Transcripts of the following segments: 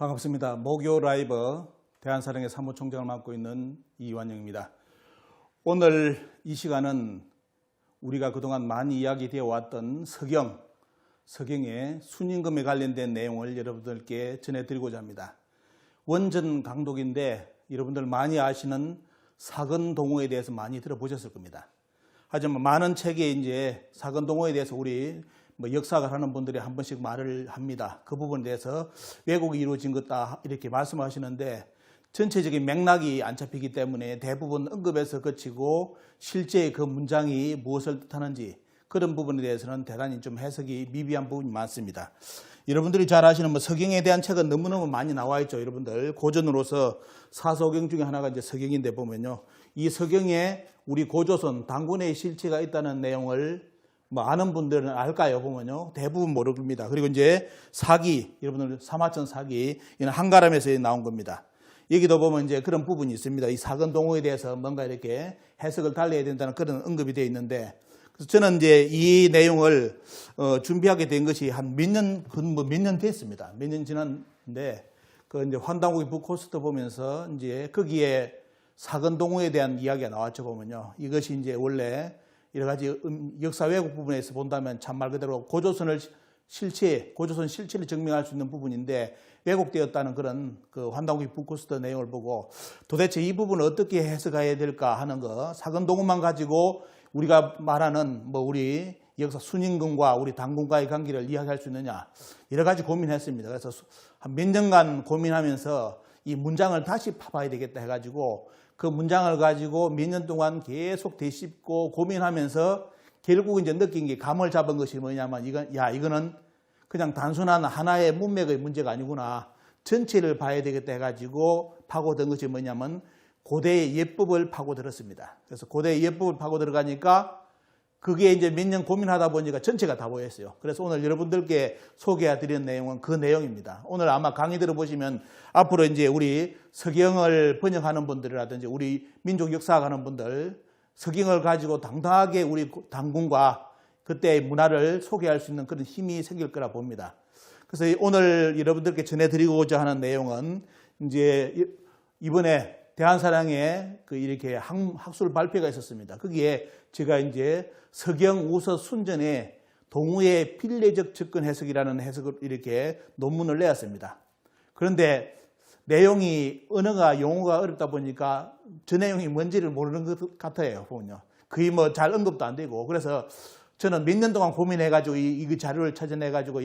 반갑습니다. 목요 라이브 대한사령의 사무총장을 맡고 있는 이완영입니다. 오늘 이 시간은 우리가 그동안 많이 이야기되어 왔던 서경의 순임금에 관련된 내용을 여러분들께 전해드리고자 합니다. 원전 강독인데 여러분들 많이 아시는 사건동호에 대해서 많이 들어보셨을 겁니다. 하지만 많은 책에 이제 사건동호에 대해서 우리 역사가 하는 분들이 한 번씩 말을 합니다. 그 부분에 대해서 왜곡이 이루어진 것다 이렇게 말씀하시는데 전체적인 맥락이 안 잡히기 때문에 대부분 언급에서 그치고 실제 그 문장이 무엇을 뜻하는지 그런 부분에 대해서는 대단히 좀 해석이 미비한 부분이 많습니다. 여러분들이 잘 아시는 서경에 대한 책은 너무너무 많이 나와 있죠. 여러분들 고전으로서 사서경 중에 하나가 이제 서경인데 보면요, 이 서경에 우리 고조선 당군의 실체가 있다는 내용을 아는 분들은 알까요? 보면요, 대부분 모릅니다. 그리고 이제 사기, 여러분들 사마천 사기, 이는 한가람에서 나온 겁니다. 여기도 보면 이제 그런 부분이 있습니다. 이 사건동호에 대해서 뭔가 이렇게 해석을 달래야 된다는 그런 언급이 되어 있는데, 그래서 저는 이제 이 내용을 준비하게 된 것이 한 몇 년 됐습니다. 몇 년 지났는데, 그 이제 환단국의 북코스트 보면서 이제 거기에 사건동호에 대한 이야기가 나왔죠. 보면요, 이것이 이제 원래 여러 가지 역사 왜곡 부분에서 본다면 참말 그대로 고조선 실체를 증명할 수 있는 부분인데 왜곡되었다는 그런 그 환단국의 북코스트 내용을 보고 도대체 이 부분을 어떻게 해석해야 될까 하는 거, 사건동호만 가지고 우리가 말하는 우리 역사 순임금과 우리 당군과의 관계를 이야기할 수 있느냐, 여러 가지 고민했습니다. 그래서 한 몇 년간 고민하면서 이 문장을 다시 파봐야 되겠다 해가지고 그 문장을 가지고 몇 년 동안 계속 되씹고 고민하면서 결국 이제 느낀 게, 감을 잡은 것이 뭐냐면 이거는 그냥 단순한 하나의 문맥의 문제가 아니구나, 전체를 봐야 되겠다 해가지고 파고든 것이 뭐냐면 고대의 예법을 파고들었습니다. 그래서 고대의 예법을 파고들어가니까 그게 이제 몇 년 고민하다 보니까 전체가 다 보였어요. 그래서 오늘 여러분들께 소개해드리는 내용은 그 내용입니다. 오늘 아마 강의 들어보시면 앞으로 이제 우리 서경을 번역하는 분들이라든지 우리 민족 역사학 하는 분들, 서경을 가지고 당당하게 우리 당군과 그때의 문화를 소개할 수 있는 그런 힘이 생길 거라 봅니다. 그래서 오늘 여러분들께 전해드리고자 하는 내용은 이제 이번에 대한사랑에 이렇게 학술 발표가 있었습니다. 거기에 제가 이제 서경 우서 순전의 동우의 필례적 접근 해석이라는 해석을 이렇게 논문을 내었습니다. 그런데 내용이 언어가 용어가 어렵다 보니까 저 내용이 뭔지를 모르는 것 같아요. 보면요, 거의 잘 언급도 안 되고, 그래서 저는 몇 년 동안 고민해가지고 이 자료를 찾아내가지고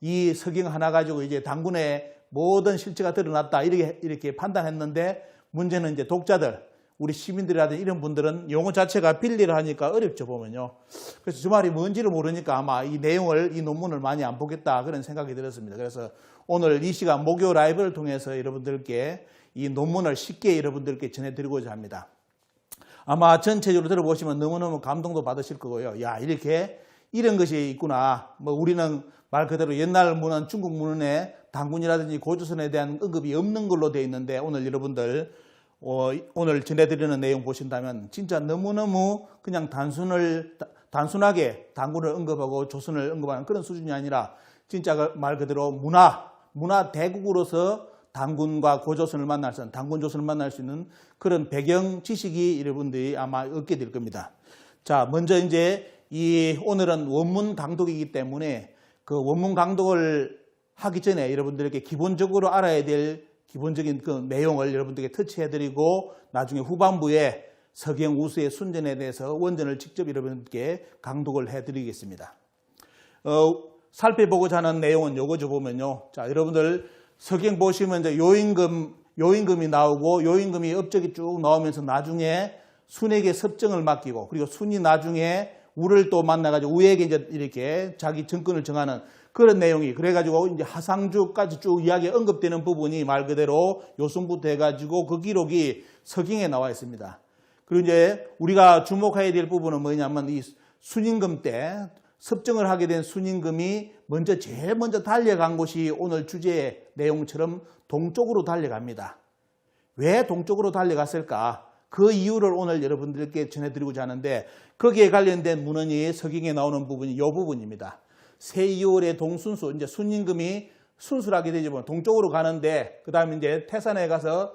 이 서경 하나 가지고 이제 당군의 모든 실체가 드러났다 이렇게 판단했는데, 문제는 이제 독자들, 우리 시민들이라든지 이런 분들은 용어 자체가 필리를 하니까 어렵죠, 보면요. 그래서 저 말이 뭔지를 모르니까 아마 이 논문을 많이 안 보겠다 그런 생각이 들었습니다. 그래서 오늘 이 시간 목요 라이브를 통해서 여러분들께 이 논문을 쉽게 여러분들께 전해드리고자 합니다. 아마 전체적으로 들어보시면 너무너무 감동도 받으실 거고요. 이런 것이 있구나. 우리는 말 그대로 옛날 문헌, 중국 문헌에 당군이라든지 고조선에 대한 언급이 없는 걸로 되어 있는데, 오늘 여러분들 오늘 전해드리는 내용 보신다면 진짜 너무너무 그냥 단순하게 당군을 언급하고 조선을 언급하는 그런 수준이 아니라 진짜 말 그대로 문화 대국으로서 당군과 고조선을 당군 조선을 만날 수 있는 그런 배경 지식이 여러분들이 아마 얻게 될 겁니다. 자, 먼저 이제 오늘은 원문 강독이기 때문에 그 원문 강독을 하기 전에 여러분들에게 기본적으로 알아야 될 기본적인 그 내용을 여러분들에게 터치해드리고 나중에 후반부에 서경 우수의 순전에 대해서 원전을 직접 여러분들께 강독을 해드리겠습니다. 살펴보고자 하는 내용은 요거죠. 보면요, 자, 여러분들 서경 보시면 이제 요임금이 나오고, 요임금이 업적이 쭉 나오면서 나중에 순에게 섭정을 맡기고, 그리고 순이 나중에 우를 또 만나가지고 우에게 이제 이렇게 자기 정권을 정하는 그런 내용이, 그래가지고 이제 하상주까지 쭉 이야기 언급되는 부분이 말 그대로 요순부터 해가지고 그 기록이 서경에 나와 있습니다. 그리고 이제 우리가 주목해야 될 부분은 뭐냐면 이 순임금 때 섭정을 하게 된 순임금이 제일 먼저 달려간 곳이 오늘 주제의 내용처럼 동쪽으로 달려갑니다. 왜 동쪽으로 달려갔을까? 그 이유를 오늘 여러분들께 전해드리고자 하는데, 거기에 관련된 문헌이 서경에 나오는 부분이 이 부분입니다. 새 2월의 동순수, 이제 순임금이 순수하게 되죠. 동쪽으로 가는데 그 다음에 이제 태산에 가서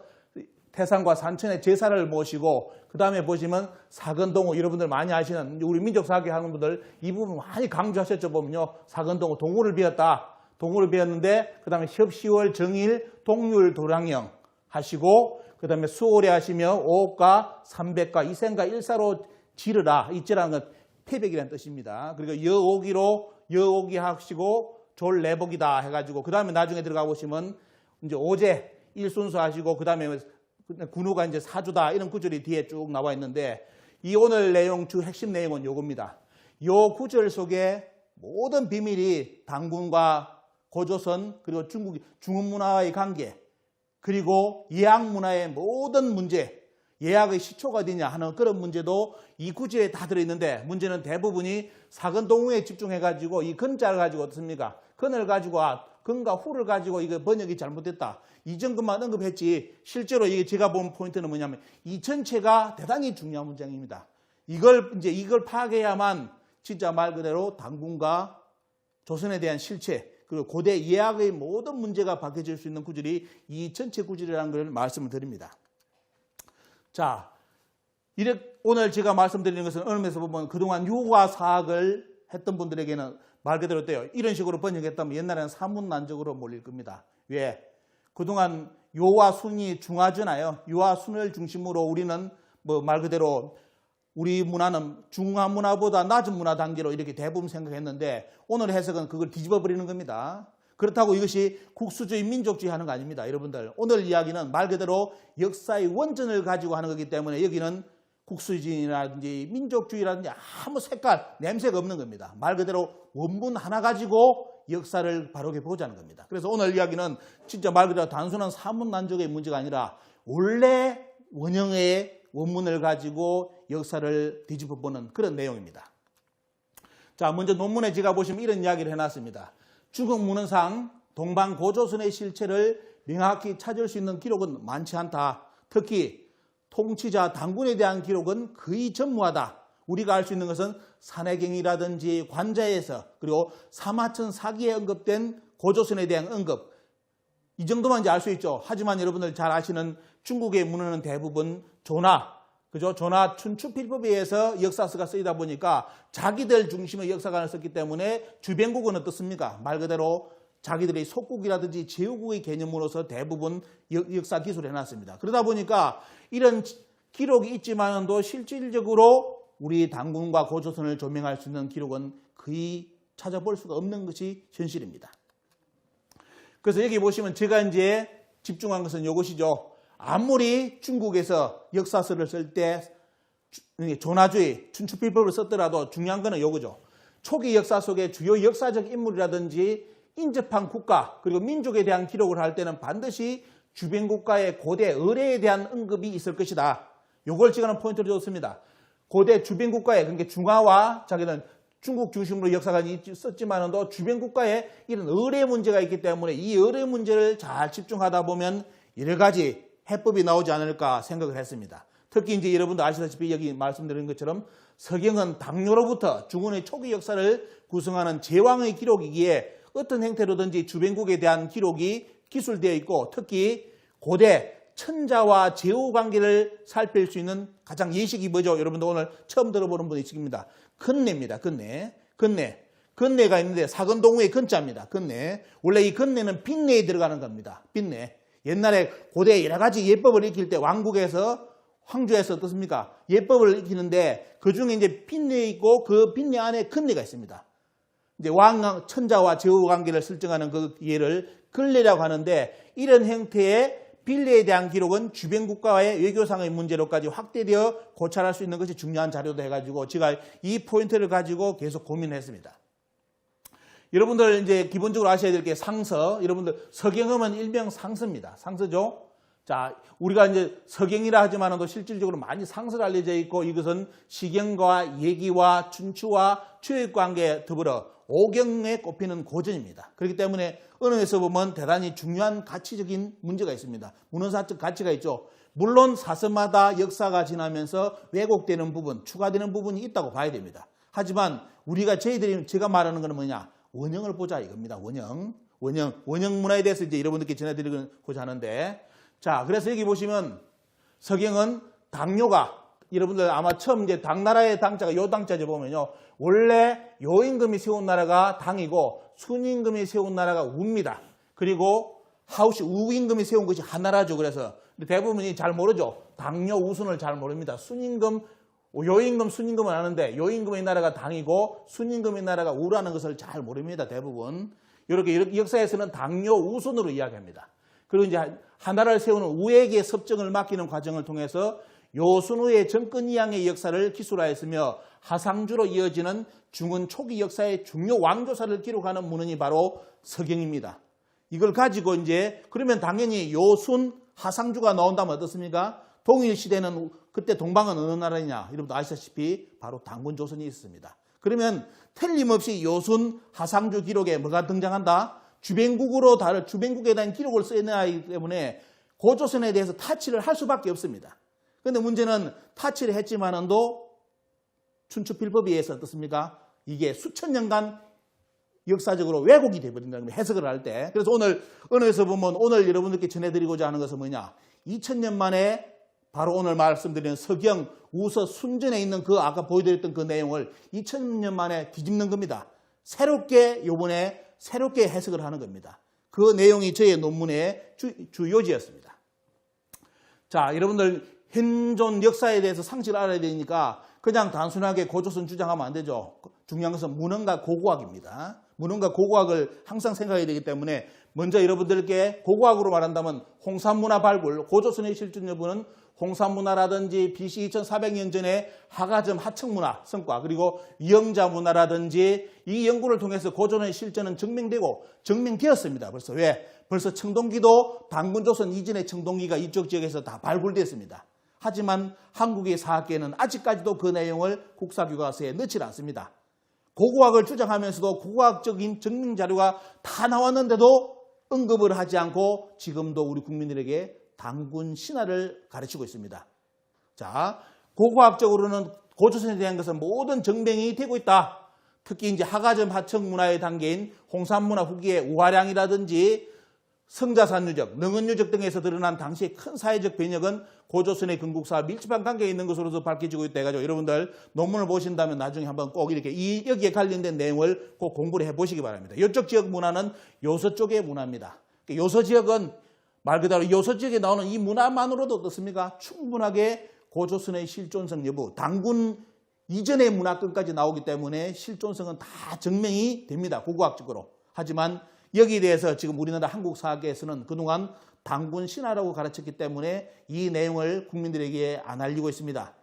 태산과 산천의 제사를 모시고 그 다음에 보시면 사근동호 여러분들 많이 아시는 우리 민족사학에 하는 분들 이 부분 많이 강조하셨죠. 보면요. 사근동호 동호를 배웠다. 동호를 배웠는데 그 다음에 협시월 정일 동률 도량령 하시고 그 다음에 수오래 하시며 오옥과 삼백과 이생과 일사로 지르라. 이지라는 건 패백이라는 뜻입니다. 그리고 여오기로 여오기 하시고 졸내복이다 해가지고 그 다음에 나중에 들어가 보시면 이제 오제 일순수 하시고 그 다음에 군우가 이제 사주다 이런 구절이 뒤에 쭉 나와 있는데 이 오늘 내용 주 핵심 내용은 요겁니다. 요 구절 속에 모든 비밀이 당군과 고조선 그리고 중국 문화와의 관계 그리고 예약 문화의 모든 문제 예약의 시초가 어디냐 하는 그런 문제도 이 구절에 다 들어있는데 문제는 대부분이 사근동후에 집중해가지고 이 근자를 가지고 어떻습니까? 근을 가지고 근과 후를 가지고 이거 번역이 잘못됐다. 이전 것만 언급했지 실제로 이게 제가 본 포인트는 뭐냐면 이 전체가 대단히 중요한 문장입니다. 이걸 파악해야만 진짜 말 그대로 당군과 조선에 대한 실체 그리고 고대 예약의 모든 문제가 밝혀질 수 있는 구절이 이 전체 구절이라는 걸 말씀을 드립니다. 자, 오늘 제가 말씀드리는 것은 어느 면에서 보면 그동안 유화 사학을 했던 분들에게는 말 그대로 돼요. 이런 식으로 번역했다면 옛날에는 사문난적으로 몰릴 겁니다. 왜? 그동안 요와 순이 중하잖아요. 요와 순을 중심으로 우리는 뭐 말 그대로 우리 문화는 중화 문화보다 낮은 문화 단계로 이렇게 대부분 생각했는데 오늘 해석은 그걸 뒤집어 버리는 겁니다. 그렇다고 이것이 국수주의 민족주의 하는 거 아닙니다. 여러분들 오늘 이야기는 말 그대로 역사의 원전을 가지고 하는 거기 때문에 여기는 국수주의라든지 민족주의라든지 아무 색깔 냄새가 없는 겁니다. 말 그대로 원문 하나 가지고 역사를 바르게 보자는 겁니다. 그래서 오늘 이야기는 진짜 말 그대로 단순한 사문난적의 문제가 아니라 원래 원형의 원문을 가지고 역사를 뒤집어 보는 그런 내용입니다. 자, 먼저 논문에 제가 보시면 이런 이야기를 해놨습니다. 중국 문헌상 동방고조선의 실체를 명확히 찾을 수 있는 기록은 많지 않다. 특히 통치자 당군에 대한 기록은 거의 전무하다. 우리가 알 수 있는 것은 산해경이라든지 관자에서 그리고 사마천 사기에 언급된 고조선에 대한 언급 이 정도만 이제 알 수 있죠. 하지만 여러분들 잘 아시는 중국의 문헌은 대부분 조나, 그죠? 조나 춘추필법에 의해서 역사서가 쓰이다 보니까 자기들 중심의 역사관을 썼기 때문에 주변국은 어떻습니까? 말 그대로 자기들의 속국이라든지 제후국의 개념으로서 대부분 역사 기술을 해놨습니다. 그러다 보니까 이런 기록이 있지만도 실질적으로 우리 당군과 고조선을 조명할 수 있는 기록은 거의 찾아볼 수가 없는 것이 현실입니다. 그래서 여기 보시면 제가 이제 집중한 것은 이것이죠. 아무리 중국에서 역사서를 쓸 때 조나주의, 춘추필법을 썼더라도 중요한 것은 이거죠. 초기 역사 속에 주요 역사적 인물이라든지 인접한 국가 그리고 민족에 대한 기록을 할 때는 반드시 주변 국가의 고대 의례에 대한 언급이 있을 것이다. 이걸 제가 포인트로 줬습니다. 고대 주변 국가에 그러니까 중화와 자기는 중국 중심으로 역사관이 썼지만도 주변 국가에 이런 의례 문제가 있기 때문에 이 의례 문제를 잘 집중하다 보면 여러 가지 해법이 나오지 않을까 생각을 했습니다. 특히 이제 여러분도 아시다시피 여기 말씀드린 것처럼 서경은 당뇨로부터 중원의 초기 역사를 구성하는 제왕의 기록이기에 어떤 형태로든지 주변국에 대한 기록이 기술되어 있고 특히 고대 천자와 제후 관계를 살필 수 있는 가장 예식이 뭐죠? 여러분도 오늘 처음 들어보는 분이 있습니다. 근내입니다. 근내가 있는데 사근동후의 근자입니다. 근내. 원래 이 근내는 빈내에 들어가는 겁니다. 빈내. 옛날에 고대 여러 가지 예법을 익힐 때 왕국에서 황조에서 어떻습니까? 예법을 익히는데 그 중에 이제 빈내에 있고 그 빈내 안에 근내가 있습니다. 이제 왕 천자와 제후 관계를 설정하는 그 예를 근내라고 하는데 이런 형태의 빈내에 대한 기록은 주변 국가와의 외교상의 문제로까지 확대되어 고찰할 수 있는 것이 중요한 자료도 해가지고 제가 이 포인트를 가지고 계속 고민을 했습니다. 여러분들 이제 기본적으로 아셔야 될 게 상서. 여러분들 서경음은 일명 상서입니다. 상서죠. 자, 우리가 이제 서경이라 하지만도 실질적으로 많이 상서로 알려져 있고 이것은 시경과 예기와 춘추와 추역 관계에 더불어 오경에 꼽히는 고전입니다. 그렇기 때문에 어느 에서 보면 대단히 중요한 가치적인 문제가 있습니다. 문헌사적 가치가 있죠. 물론 사서마다 역사가 지나면서 왜곡되는 부분, 추가되는 부분이 있다고 봐야 됩니다. 하지만 제가 말하는 것은 뭐냐? 원형을 보자 이겁니다. 원형 문화에 대해서 이제 여러분들께 전해드리고자 하는데, 자, 그래서 여기 보시면 서경은 당뇨가, 여러분들 아마 처음 이제 당나라의 당자가 요 당자죠 보면요. 원래 요임금이 세운 나라가 당이고 순임금이 세운 나라가 우입니다. 그리고 우임금이 세운 것이 한나라죠. 그래서 대부분이 잘 모르죠. 당뇨 우순을 잘 모릅니다. 순임금, 요임금, 순임금은 아는데 요임금의 나라가 당이고 순임금의 나라가 우라는 것을 잘 모릅니다. 대부분. 이렇게 역사에서는 당뇨 우순으로 이야기합니다. 그리고 이제 한나라를 세우는 우에게 섭정을 맡기는 과정을 통해서 요순후의 정권 이양의 역사를 기술화했으며 하상주로 이어지는 중원 초기 역사의 중요 왕조사를 기록하는 문헌이 바로 서경입니다. 이걸 가지고 이제 그러면 당연히 요순 하상주가 나온다면 어떻습니까? 동일시대는 그때 동방은 어느 나라냐? 여러분도 아시다시피 바로 당군조선이 있습니다. 그러면 틀림없이 요순 하상주 기록에 뭐가 등장한다? 주변국에 대한 기록을 써야 하기 때문에 고조선에 대해서 타치를 할 수밖에 없습니다. 그런데 문제는 타치를 했지만도 춘추필법에 의해서 어떻습니까? 이게 수천 년간 역사적으로 왜곡이 되어버린다는 거예요. 해석을 할 때. 그래서 오늘 언어에서 보면 오늘 여러분들께 전해드리고자 하는 것은 뭐냐? 2000년 만에 바로 오늘 말씀드리는 서경, 우서, 순전에 있는 그 아까 보여드렸던 그 내용을 2000년 만에 뒤집는 겁니다. 요번에 새롭게 해석을 하는 겁니다. 그 내용이 저의 논문의 주 요지였습니다. 자, 여러분들 현존 역사에 대해서 상식을 알아야 되니까 그냥 단순하게 고조선 주장하면 안 되죠. 중요한 것은 문헌과 고고학입니다. 문헌과 고고학을 항상 생각해야 되기 때문에 먼저 여러분들께 고고학으로 말한다면 홍산문화 발굴, 고조선의 실존 여부는 홍산문화라든지 BC 2400년 전에 하가점 하청문화 성과, 그리고 위영자문화라든지 이 연구를 통해서 고조선의 실존은 증명되었습니다. 벌써 청동기도 당군조선 이전의 청동기가 이쪽 지역에서 다 발굴됐습니다. 하지만 한국의 사학계는 아직까지도 그 내용을 국사교과서에 넣지 않습니다. 고고학을 주장하면서도 고고학적인 증명 자료가 다 나왔는데도 언급을 하지 않고 지금도 우리 국민들에게 당군 신화를 가르치고 있습니다. 자, 고고학적으로는 고조선에 대한 것은 모든 증명이 되고 있다. 특히 이제 하가점 하청 문화의 단계인 홍산문화 후기의 우화량이라든지 성자산 유적, 능은 유적 등에서 드러난 당시의 큰 사회적 변혁은 고조선의 건국사와 밀접한 관계에 있는 것으로도 밝혀지고 있다 해가지고 여러분들 논문을 보신다면 나중에 한번 꼭 이렇게 여기에 관련된 내용을 꼭 공부를 해보시기 바랍니다. 이쪽 지역 문화는 요서 쪽의 문화입니다. 요서 지역은 말 그대로 요서 지역에 나오는 이 문화만으로도 어떻습니까? 충분하게 고조선의 실존성 여부, 당군 이전의 문화권까지 나오기 때문에 실존성은 다 증명이 됩니다. 고고학적으로. 하지만 여기에 대해서 지금 우리나라 한국사학에서는 그동안 당군 신화라고 가르쳤기 때문에 이 내용을 국민들에게 안 알리고 있습니다.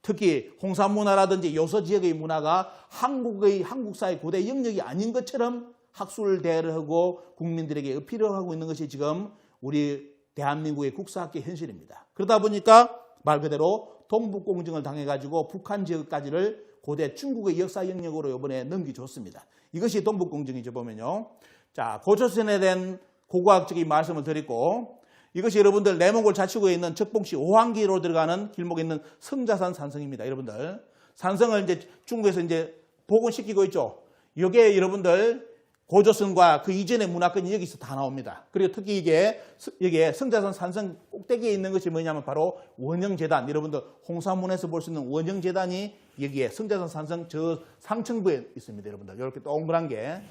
특히 홍산문화라든지 요서 지역의 문화가 한국사의 고대 영역이 아닌 것처럼 학술 대회를 하고 국민들에게 어필을 하고 있는 것이 지금 우리 대한민국의 국사학계 현실입니다. 그러다 보니까 말 그대로 동북공정을 당해가지고 북한 지역까지를 고대 중국의 역사 영역으로 이번에 넘겨줬습니다. 이것이 동북공정이죠, 보면요. 자, 고조선에 대한 고고학적인 말씀을 드리고, 이것이 여러분들 내몽골 자치구에 있는 적봉시 오황기로 들어가는 길목에 있는 성자산 산성입니다. 여러분들. 산성을 이제 중국에서 이제 복원시키고 있죠. 이게 여러분들 고조선과 그 이전의 문화권이 여기서 다 나옵니다. 그리고 특히 이게 성자산 산성 꼭대기에 있는 것이 뭐냐면 바로 원형재단. 여러분들 홍산문에서 볼 수 있는 원형재단이 여기에 성자산 산성 저 상층부에 있습니다. 여러분들 이렇게 동그란 게.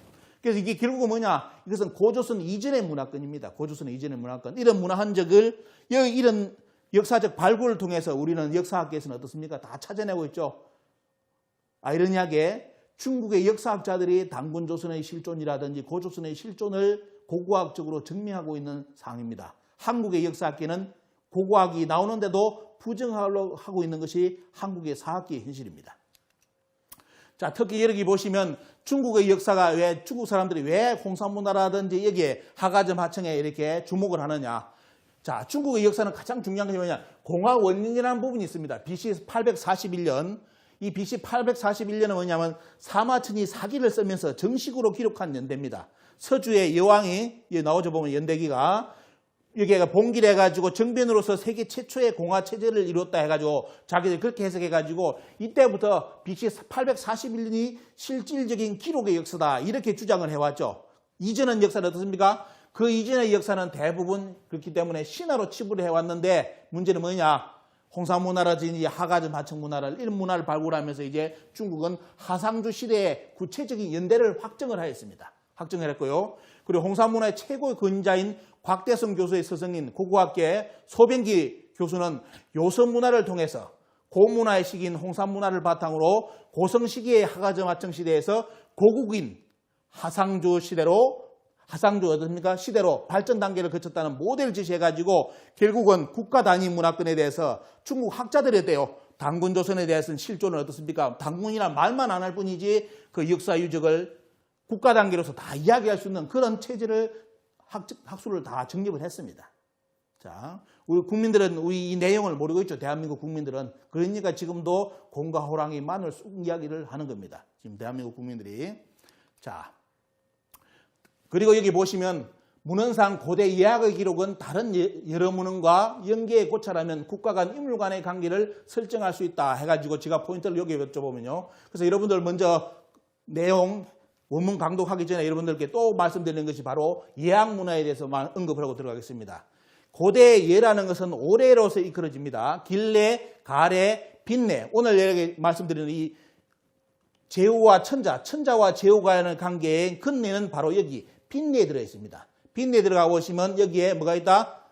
그래서 이게 결국은 뭐냐? 이것은 고조선 이전의 문화권입니다. 고조선 이전의 문화권. 이런 문화 흔적을 이런 역사적 발굴을 통해서 우리는 역사학계에서는 어떻습니까? 다 찾아내고 있죠. 아이러니하게 중국의 역사학자들이 당군조선의 실존이라든지 고조선의 실존을 고고학적으로 증명하고 있는 상황입니다. 한국의 역사학계는 고고학이 나오는데도 부정하려고 하고 있는 것이 한국의 사학계의 현실입니다. 자, 특히 여기 보시면 중국의 역사가 중국 사람들이 왜 홍산문화라든지 여기에 하가점 하청에 이렇게 주목을 하느냐. 자, 중국의 역사는 가장 중요한 것이 뭐냐. 공화 원년이라는 부분이 있습니다. BC 841년. 이 BC 841년은 뭐냐면 사마천이 사기를 쓰면서 정식으로 기록한 연대입니다. 서주의 여왕이 나오죠 보면 연대기가 여기가 봉기해가지고 정변으로서 세계 최초의 공화 체제를 이뤘다 해가지고 자기들이 그렇게 해석해가지고 이때부터 BC 841년이 실질적인 기록의 역사다 이렇게 주장을 해왔죠. 이전의 역사는 어떻습니까? 그 이전의 역사는 대부분 그렇기 때문에 신화로 치부를 해왔는데 문제는 뭐냐? 홍산문화라든지 하가점 하청문화를 이런 문화를 발굴하면서 이제 중국은 하상주 시대의 구체적인 연대를 확정을 하였습니다. 확정을 했고요. 그리고 홍산문화의 최고의 근자인 곽대성 교수의 스승인 고고학계의 소변기 교수는 요서문화를 통해서 고문화의 시기인 홍산문화를 바탕으로 고성 시기의 하가점 하청 시대에서 고국인 하상주 어떻습니까? 시대로 발전 단계를 거쳤다는 모델을 제시해가지고 결국은 국가 단위 문화권에 대해서 중국 학자들에 대해 당군조선에 대해서는 실존은 어떻습니까? 당군이란 말만 안 할 뿐이지 그 역사 유적을 국가 단계로서 다 이야기할 수 있는 그런 체제를 학술을 다 정립을 했습니다. 자, 우리 국민들은 우리 이 내용을 모르고 있죠. 대한민국 국민들은. 그러니까 지금도 곰과 호랑이 마늘 쑥 이야기를 하는 겁니다. 지금 대한민국 국민들이. 자, 그리고 여기 보시면 문헌상 고대 예학의 기록은 다른 여러 문헌과 연계에 고찰하면 국가 간 인물 간의 관계를 설정할 수 있다 해가지고 제가 포인트를 여기 여쭤보면요. 그래서 여러분들 먼저 내용 원문 강독하기 전에 여러분들께 또 말씀드리는 것이 바로 예학 문화에 대해서만 언급을 하고 들어가겠습니다. 고대 예라는 것은 오래로서 이끌어집니다. 길래, 가래, 빈내. 오늘 여기 말씀드리는 이 제후와 천자와 제후가의 관계의 근내는 바로 여기 빈내에 들어 있습니다. 빈내에 들어가 보시면 여기에 뭐가 있다?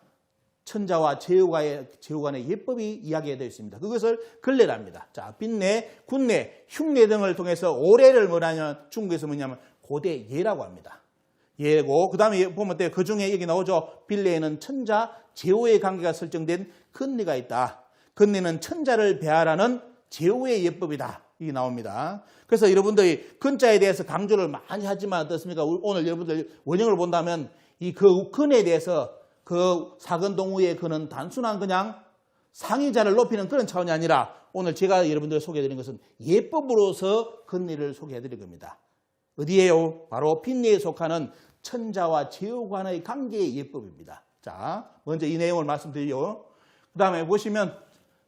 천자와 제후간의 예법이 이야기되어 있습니다. 그것을 근래랍니다. 자, 빈내, 군내, 흉내 등을 통해서 오래를 뭐냐면 중국에서 뭐냐면 고대 예라고 합니다. 예고 그 다음에 보면 그 중에 여기 나오죠. 빈내에는 천자, 제후의 관계가 설정된 근내가 있다. 근내는 천자를 배아라는 제후의 예법이다. 이게 나옵니다. 그래서 여러분들이 근자에 대해서 강조를 많이 하지만 어떻습니까? 오늘 여러분들 원형을 본다면 이 그 근에 대해서 그 사근동우의 근은 단순한 그냥 상위자를 높이는 그런 차원이 아니라 오늘 제가 여러분들 소개해드린 것은 예법으로서 근리를 소개해드릴 겁니다. 어디에요? 바로 빈내에 속하는 천자와 제후간의 관계의 예법입니다. 자, 먼저 이 내용을 말씀드리죠. 그 다음에 보시면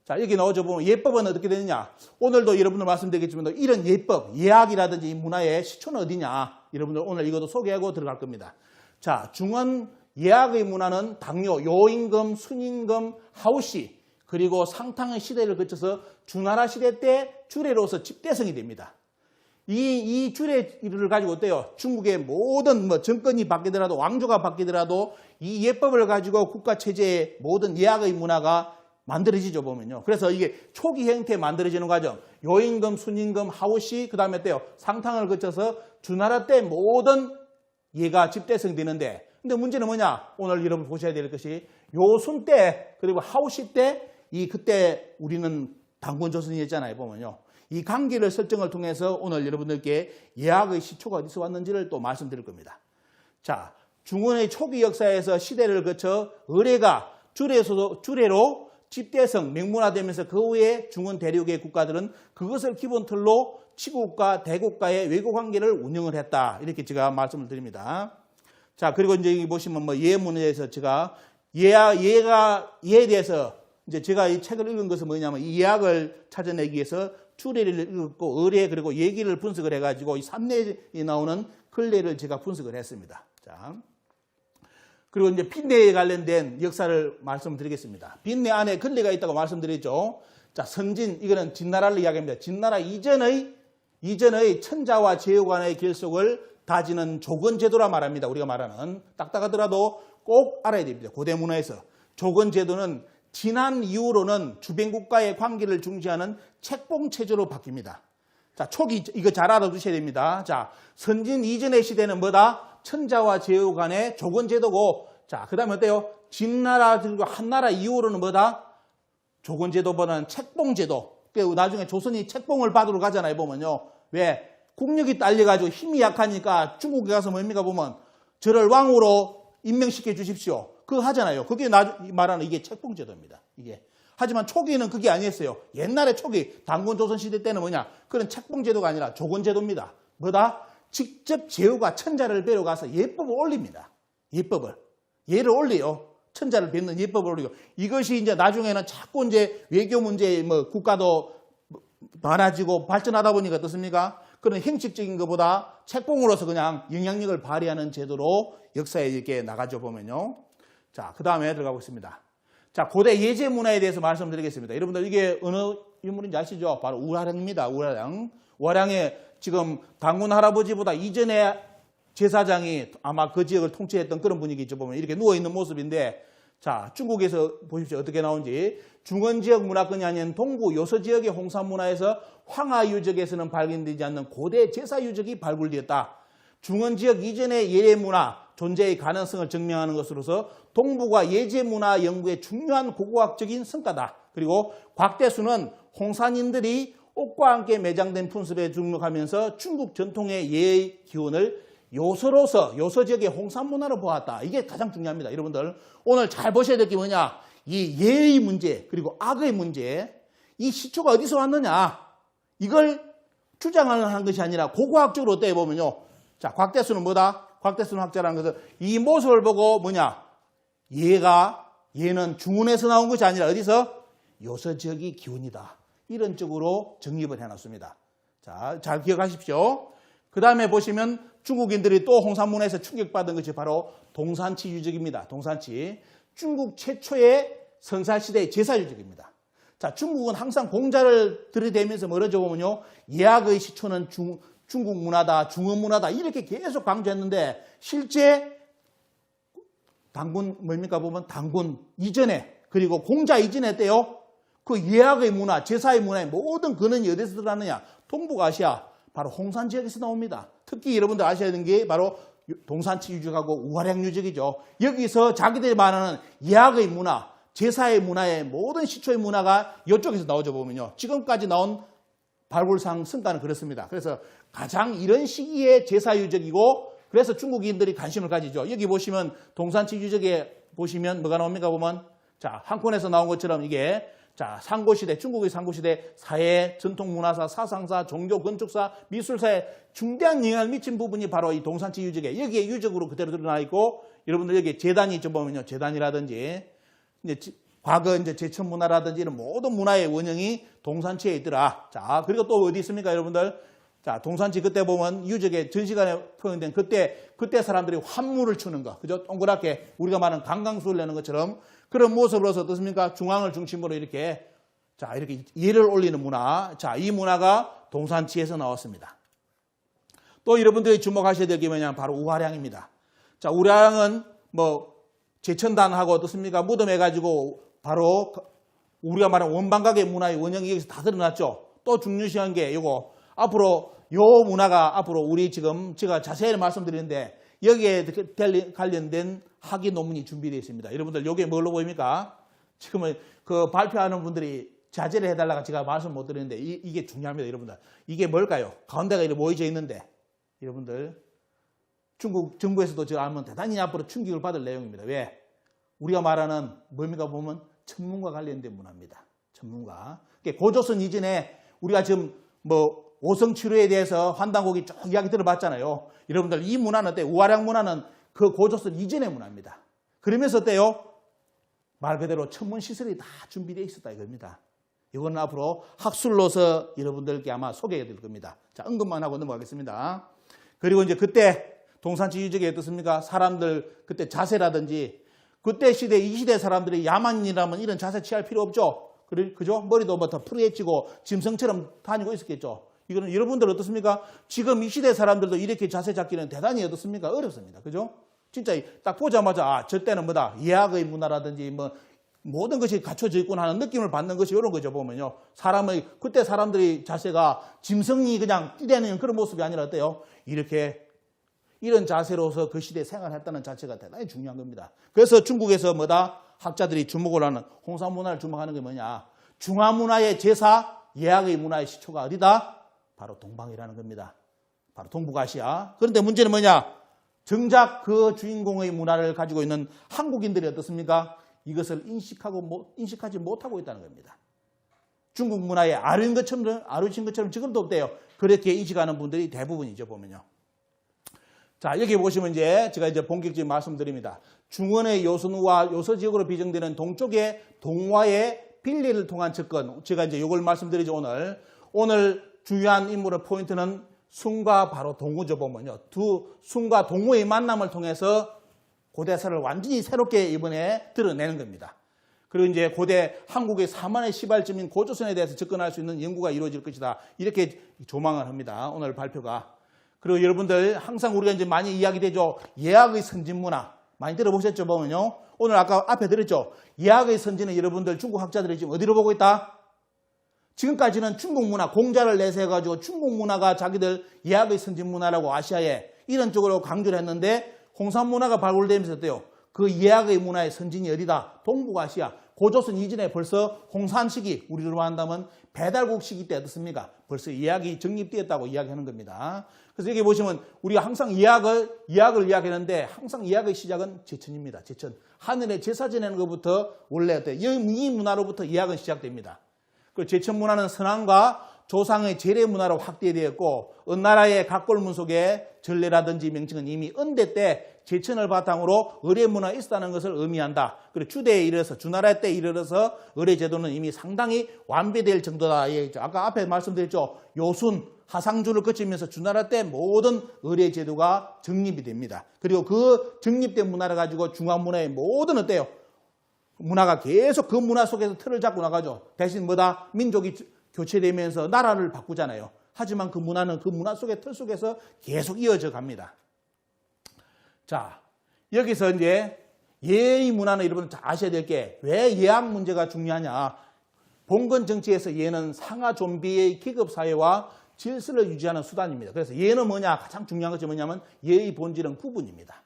자, 여기 나오죠. 보면 예법은 어떻게 되느냐. 오늘도 여러분들 말씀드리겠지만 이런 예법, 예학이라든지 문화의 시초는 어디냐. 여러분들 오늘 이것도 소개하고 들어갈 겁니다. 자, 중원 예학의 문화는 당요, 요임금, 순임금, 하우시 그리고 상탕의 시대를 거쳐서 주나라 시대 때 주례로서 집대성이 됩니다. 이 주례를 가지고 어때요? 중국의 모든 정권이 바뀌더라도 왕조가 바뀌더라도 이 예법을 가지고 국가 체제의 모든 예학의 문화가 만들어지죠, 보면요. 그래서 이게 초기 형태에 만들어지는 과정. 요임금, 순임금, 하우시, 그 다음에 때요. 상탕을 거쳐서 주나라 때 모든 예가 집대성이 되는데, 근데 문제는 뭐냐? 오늘 여러분 보셔야 될 것이 요순 때, 그리고 하우시 때, 그때 우리는 당군조선이었잖아요, 보면요. 이 관계를 설정을 통해서 오늘 여러분들께 예학의 시초가 어디서 왔는지를 또 말씀드릴 겁니다. 자, 중원의 초기 역사에서 시대를 거쳐 의례가 주례로 집대성, 명문화되면서 그 후에 중원 대륙의 국가들은 그것을 기본 틀로 치국과 대국가의 외교 관계를 운영을 했다. 이렇게 제가 말씀을 드립니다. 자, 그리고 이제 여기 보시면 예문에서 제가 예에 대해서 이제 제가 이 책을 읽은 것은 뭐냐면 이 예학을 찾아내기 위해서 주례를 읽고 의례 그리고 예기를 분석을 해가지고 이 3내에 나오는 근례를 제가 분석을 했습니다. 자. 그리고 이제 빈내에 관련된 역사를 말씀드리겠습니다. 빈내 안에 근례가 있다고 말씀드렸죠. 자, 선진, 이거는 진나라를 이야기합니다. 진나라 이전의 천자와 제후간의 결속을 다지는 조건제도라 말합니다. 우리가 말하는 딱딱하더라도 꼭 알아야 됩니다. 고대 문화에서 조건제도는 지난 이후로는 주변국가의 관계를 중시하는 책봉체제로 바뀝니다. 자, 초기 이거 잘 알아두셔야 됩니다. 자, 선진 이전의 시대는 뭐다? 천자와 제후간의 조건제도고, 자, 그 다음에 어때요? 진나라 그리고 한나라 이후로는 뭐다? 조건제도보다는 책봉제도. 나중에 조선이 책봉을 받으러 가잖아요, 보면요. 왜? 국력이 딸려가지고 힘이 약하니까 중국에 가서 뭡니까 보면 저를 왕으로 임명시켜 주십시오. 그거 하잖아요. 그게 말하는 이게 책봉제도입니다. 이게. 하지만 초기에는 그게 아니었어요. 옛날에 초기 당군 조선 시대 때는 뭐냐? 그런 책봉제도가 아니라 조건제도입니다. 뭐다? 직접 제후가 천자를 뵈러 가서 예법을 올립니다. 예를 올려요. 천자를 뵙는 예법을 올리고 이것이 이제 나중에는 자꾸 이제 외교 문제 국가도 많아지고 발전하다 보니까 어떻습니까? 그런 형식적인 것보다 책봉으로서 그냥 영향력을 발휘하는 제도로 역사에 이렇게 나가죠, 보면요. 자, 그 다음에 들어가고 있습니다. 자, 고대 예제 문화에 대해서 말씀드리겠습니다. 여러분들 이게 어느 인물인지 아시죠? 바로 우화량입니다. 우화량. 우화량의 지금 당군 할아버지보다 이전에 제사장이 아마 그 지역을 통치했던 그런 분위기죠. 보면 이렇게 누워있는 모습인데, 자, 중국에서 보십시오. 어떻게 나오는지. 중원 지역 문화권이 아닌 동부 요서 지역의 홍산 문화에서 황하 유적에서는 발견되지 않는 고대 제사 유적이 발굴되었다. 중원 지역 이전의 예례 문화 존재의 가능성을 증명하는 것으로서 동북아 예제 문화 연구의 중요한 고고학적인 성과다. 그리고 곽대수는 홍산인들이 옷과 함께 매장된 풍습에 주목하면서 중국 전통의 예의 기원을 요서로서 요서 지역의 홍산 문화로 보았다. 이게 가장 중요합니다. 여러분들 오늘 잘 보셔야 될 게 뭐냐? 이 예의 문제 그리고 악의 문제, 이 시초가 어디서 왔느냐? 이걸 주장하는 것이 아니라 고고학적으로 어때 보면요. 자, 곽대수는 뭐다? 곽대수는 학자라는 것은 이 모습을 보고 뭐냐? 얘는 중원에서 나온 것이 아니라 어디서? 요서 지역의 기원이다. 이런 쪽으로 정립을 해놨습니다. 자, 잘 기억하십시오. 그 다음에 보시면 중국인들이 또 홍산문화에서 충격받은 것이 바로 동산치 유적입니다. 동산치. 중국 최초의 선사시대의 제사 유적입니다. 자, 중국은 항상 공자를 들이대면서 뭐라 적으면요. 예학의 시초는 중국 문화다, 중원 문화다 이렇게 계속 강조했는데 실제 당군 뭡니까 보면 당군 이전에 그리고 공자 이전에 때요. 그 예학의 문화, 제사의 문화의 모든 근원이 어디서 들어가느냐? 동북아시아, 바로 홍산 지역에서 나옵니다. 특히 여러분들 아셔야 되는 게 바로 동산치 유적하고 우화량 유적이죠. 여기서 자기들이 말하는 예학의 문화, 제사의 문화의 모든 시초의 문화가 이쪽에서 나오죠 보면요. 지금까지 나온 발굴상 성과는 그렇습니다. 그래서 가장 이런 시기에 제사 유적이고 그래서 중국인들이 관심을 가지죠. 여기 보시면 동산치 유적에 보시면 뭐가 나옵니까 보면 자, 한 콘에서 나온 것처럼 이게 자, 상고시대, 중국의 상고시대 사회, 전통문화사, 사상사, 종교, 건축사, 미술사에 중대한 영향을 미친 부분이 바로 이 동산치 유적에 여기에 유적으로 그대로 드러나 있고 여러분들 여기 재단이 좀 보면요. 재단이라든지 이제 과거 이제 제천문화라든지 이런 모든 문화의 원형이 동산치에 있더라. 자, 그리고 또 어디 있습니까, 여러분들? 자, 동산치 그때 보면 유적의 전시관에 표현된 그때 사람들이 환물을 추는 거. 그죠? 동그랗게 우리가 말하는 강강수를 내는 것처럼 그런 모습으로서 어떻습니까? 중앙을 중심으로 이렇게 자, 이렇게 예를 올리는 문화. 자, 이 문화가 동산치에서 나왔습니다. 또 여러분들이 주목하셔야 될 게 뭐냐면 바로 우화량입니다. 자, 우화량은 뭐 제천단하고 어떻습니까? 무덤해가지고 바로 우리가 말하는 원방각의 문화의 원형이 여기서 다 드러났죠. 또 중요시한 게 이거 앞으로 요 문화가 앞으로 우리 지금 제가 자세히 말씀드리는데 여기에 관련된 학위 논문이 준비되어 있습니다. 여러분들 이게 뭘로 보입니까? 지금은 그 발표하는 분들이 자제를 해달라고 제가 말씀 못 드리는데 이게 중요합니다. 여러분들 이게 뭘까요? 가운데가 이렇게 모여져 있는데 여러분들 중국 정부에서도 제가 알면 대단히 앞으로 충격을 받을 내용입니다. 왜? 우리가 말하는 뭡니까 보면 천문과 관련된 문화입니다. 천문과. 고조선 이전에 우리가 지금 뭐 오성치료에 대해서 환단곡이 쭉 이야기 들어봤잖아요. 여러분들 이 문화는 어때요? 우화량 문화는 그 고조선 이전의 문화입니다. 그러면서 어때요? 말 그대로 천문시설이 다 준비되어 있었다 이겁니다. 이거는 앞으로 학술로서 여러분들께 아마 소개해 드릴 겁니다. 자, 언급만 하고 넘어가겠습니다. 그리고 이제 그때 동산치 유적이 어떻습니까? 사람들 그때 자세라든지 그때 시대 이 시대 사람들이 야만인이라면 이런 자세 취할 필요 없죠. 그죠? 머리도 뭐 더 푸르해지고 짐승처럼 다니고 있었겠죠. 이거는 여러분들 어떻습니까? 지금 이 시대 사람들도 이렇게 자세 잡기는 대단히 어떻습니까? 어렵습니다. 그죠? 진짜 딱 보자마자 아, 저 때는 뭐다. 예학의 문화라든지 뭐 모든 것이 갖춰져 있구나 하는 느낌을 받는 것이 이런 거죠. 보면요. 사람의 그때 사람들이 자세가 짐승이 그냥 뛰대는 그런 모습이 아니라 어때요? 이렇게 이런 자세로서 그 시대에 생활했다는 자체가 대단히 중요한 겁니다. 그래서 중국에서 뭐다? 학자들이 주목을 하는 홍산 문화를 주목하는 게 뭐냐? 중화 문화의 제사, 예학의 문화의 시초가 어디다? 바로 동방이라는 겁니다. 바로 동북아시아. 그런데 문제는 뭐냐? 정작 그 주인공의 문화를 가지고 있는 한국인들이 어떻습니까? 이것을 인식하지 못하고 있다는 겁니다. 중국 문화에 아르신 것처럼 지금도 없대요. 그렇게 인식하는 분들이 대부분이죠, 보면요. 자, 여기 보시면 제가 본격적인 말씀드립니다. 중원의 요선우와 요서 지역으로 비정되는 동쪽의 동화의 빌리를 통한 접근. 제가 이걸 말씀드리죠, 오늘. 오늘 중요한 인물의 포인트는 순과 바로 동우죠 보면요. 두 순과 동우의 만남을 통해서 고대사를 완전히 새롭게 이번에 드러내는 겁니다. 그리고 이제 고대 한국의 4만의 시발점인 고조선에 대해서 접근할 수 있는 연구가 이루어질 것이다. 이렇게 조망을 합니다. 오늘 발표가. 그리고 여러분들 항상 우리가 이제 많이 이야기되죠. 예학의 선진 문화. 많이 들어보셨죠 보면요. 오늘 아까 앞에 들었죠. 예학의 선진은 여러분들 중국 학자들이 지금 어디로 보고 있다? 지금까지는 중국 문화, 공자를 내세워가지고 중국 문화가 자기들 예학의 선진 문화라고 아시아에 이런 쪽으로 강조를 했는데 홍산 문화가 발굴되면서 어때요? 그 예학의 문화의 선진이 어디다? 동북아시아. 고조선 이전에 벌써 홍산 시기, 우리로 한다면 배달국 시기 때 어떻습니까? 벌써 예학이 정립되었다고 이야기하는 겁니다. 그래서 여기 보시면 우리가 항상 예학을 이야기하는데 항상 예학의 시작은 제천입니다. 제천. 하늘에 제사 지내는 것부터 원래 어때요? 이 문화로부터 예학은 시작됩니다. 그 제천 문화는 선왕과 조상의 제례 문화로 확대되었고 어느 나라의 각골문 속에 전례라든지 명칭은 이미 은대 때 제천을 바탕으로 의례 문화가 있었다는 것을 의미한다. 그리고 주대에 이르러서 주나라 때에 이르러서 의례 제도는 이미 상당히 완비될 정도다. 아까 앞에 말씀드렸죠. 요순 하상주를 거치면서 주나라 때 모든 의례 제도가 정립이 됩니다. 그리고 그 정립된 문화를 가지고 중화문화의 모든 어때요? 문화가 계속 그 문화 속에서 틀을 잡고 나가죠. 대신 뭐다? 민족이 교체되면서 나라를 바꾸잖아요. 하지만 그 문화는 그 문화 속의 틀 속에서 계속 이어져 갑니다. 자, 여기서 이제 예의 문화는 여러분 잘 아셔야 될 게 왜 예학 문제가 중요하냐. 봉건 정치에서 예는 상하 좀비의 계급 사회와 질서를 유지하는 수단입니다. 그래서 예는 뭐냐? 가장 중요한 것이 뭐냐면 예의 본질은 구분입니다.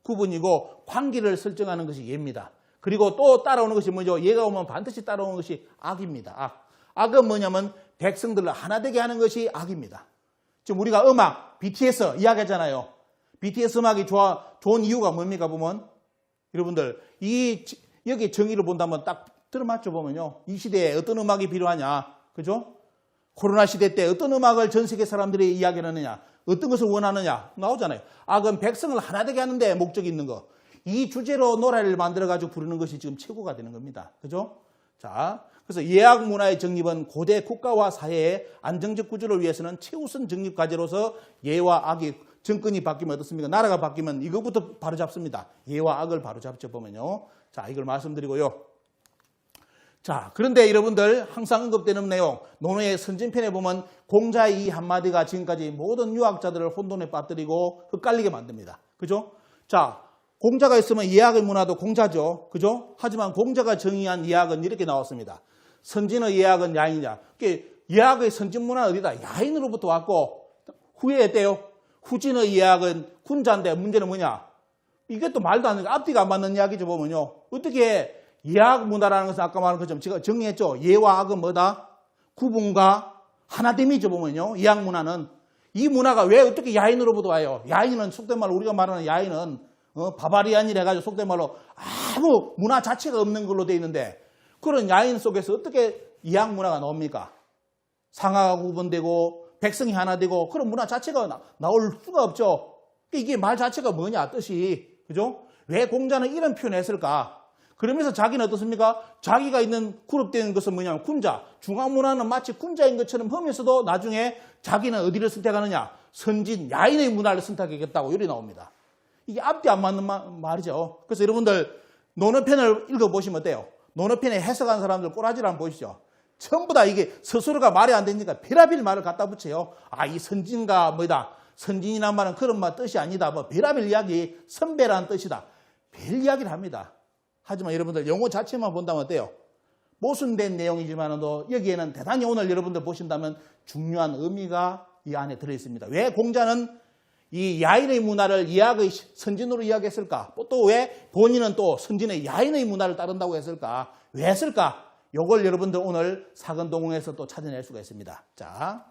구분이고 관계를 설정하는 것이 예입니다. 그리고 또 따라오는 것이 뭐죠? 예가 오면 반드시 따라오는 것이 악입니다. 악은 뭐냐면 백성들을 하나 되게 하는 것이 악입니다. 지금 우리가 음악, BTS 이야기하잖아요. BTS 음악이 좋은 이유가 뭡니까 보면 여러분들 여기 정의를 본다면 딱 들어맞죠 보면요. 이 시대에 어떤 음악이 필요하냐, 그죠? 코로나 시대 때 어떤 음악을 전 세계 사람들이 이야기하느냐, 어떤 것을 원하느냐 나오잖아요. 악은 백성을 하나 되게 하는데 목적이 있는 거. 이 주제로 노래를 만들어가지고 부르는 것이 지금 최고가 되는 겁니다. 그죠? 자, 그래서 예학 문화의 정립은 고대 국가와 사회의 안정적 구조를 위해서는 최우선 정립 과제로서 예와 악이 정권이 바뀌면 어떻습니까? 나라가 바뀌면 이것부터 바로 잡습니다. 예와 악을 바로 잡죠 보면요. 자, 이걸 말씀드리고요. 자, 그런데 여러분들 항상 언급되는 내용, 논어의 선진편에 보면 공자의 이 한마디가 지금까지 모든 유학자들을 혼돈에 빠뜨리고 헷갈리게 만듭니다. 그죠? 자, 공자가 있으면 예학의 문화도 공자죠. 그죠? 하지만 공자가 정의한 예학은 이렇게 나왔습니다. 선진의 예학은 야인이냐. 예학의 선진 문화는 어디다? 야인으로부터 왔고 후에 어때요? 후진의 예학은 군자인데 문제는 뭐냐? 이게 또 말도 안 되는 앞뒤가 안 맞는 이야기죠 보면요. 어떻게 예학 문화라는 것은 아까 말한 것처럼 제가 정리했죠. 예와 악은 뭐다? 구분과 하나됨이죠 보면요. 예학 문화는 이 문화가 왜 어떻게 야인으로부터 와요? 야인은 속된 말로 우리가 말하는 야인은 바바리안이라 해가지고 속된 말로 아무 문화 자체가 없는 걸로 되어 있는데 그런 야인 속에서 어떻게 예학 문화가 나옵니까? 상하가 구분되고 백성이 하나 되고 그런 문화 자체가 나올 수가 없죠. 이게 말 자체가 뭐냐 뜻이. 그죠? 왜 공자는 이런 표현을 했을까? 그러면서 자기는 어떻습니까? 자기가 있는 그룹된 것은 뭐냐면 군자. 중화문화는 마치 군자인 것처럼 하면서도 나중에 자기는 어디를 선택하느냐? 선진, 야인의 문화를 선택하겠다고 이렇게 나옵니다. 이게 앞뒤 안 맞는 말이죠. 그래서 여러분들 논어편을 읽어보시면 어때요? 논어편에 해석한 사람들 꼬라지를 한번 보시죠. 전부 다 이게 스스로가 말이 안 되니까 별하별 말을 갖다 붙여요. 이 선진가 뭐다. 선진이란 말은 그런 말 뜻이 아니다. 뭐 별하별 이야기, 선배라는 뜻이다. 별 이야기를 합니다. 하지만 여러분들 용어 자체만 본다면 어때요? 모순된 내용이지만도 여기에는 대단히 오늘 여러분들 보신다면 중요한 의미가 이 안에 들어있습니다. 왜 공자는 이 야인의 문화를 예학의 선진으로 이야기했을까? 또 왜 본인은 또 선진의 야인의 문화를 따른다고 했을까? 왜 했을까? 요걸 여러분들 오늘 사근동궁에서 또 찾아낼 수가 있습니다. 자,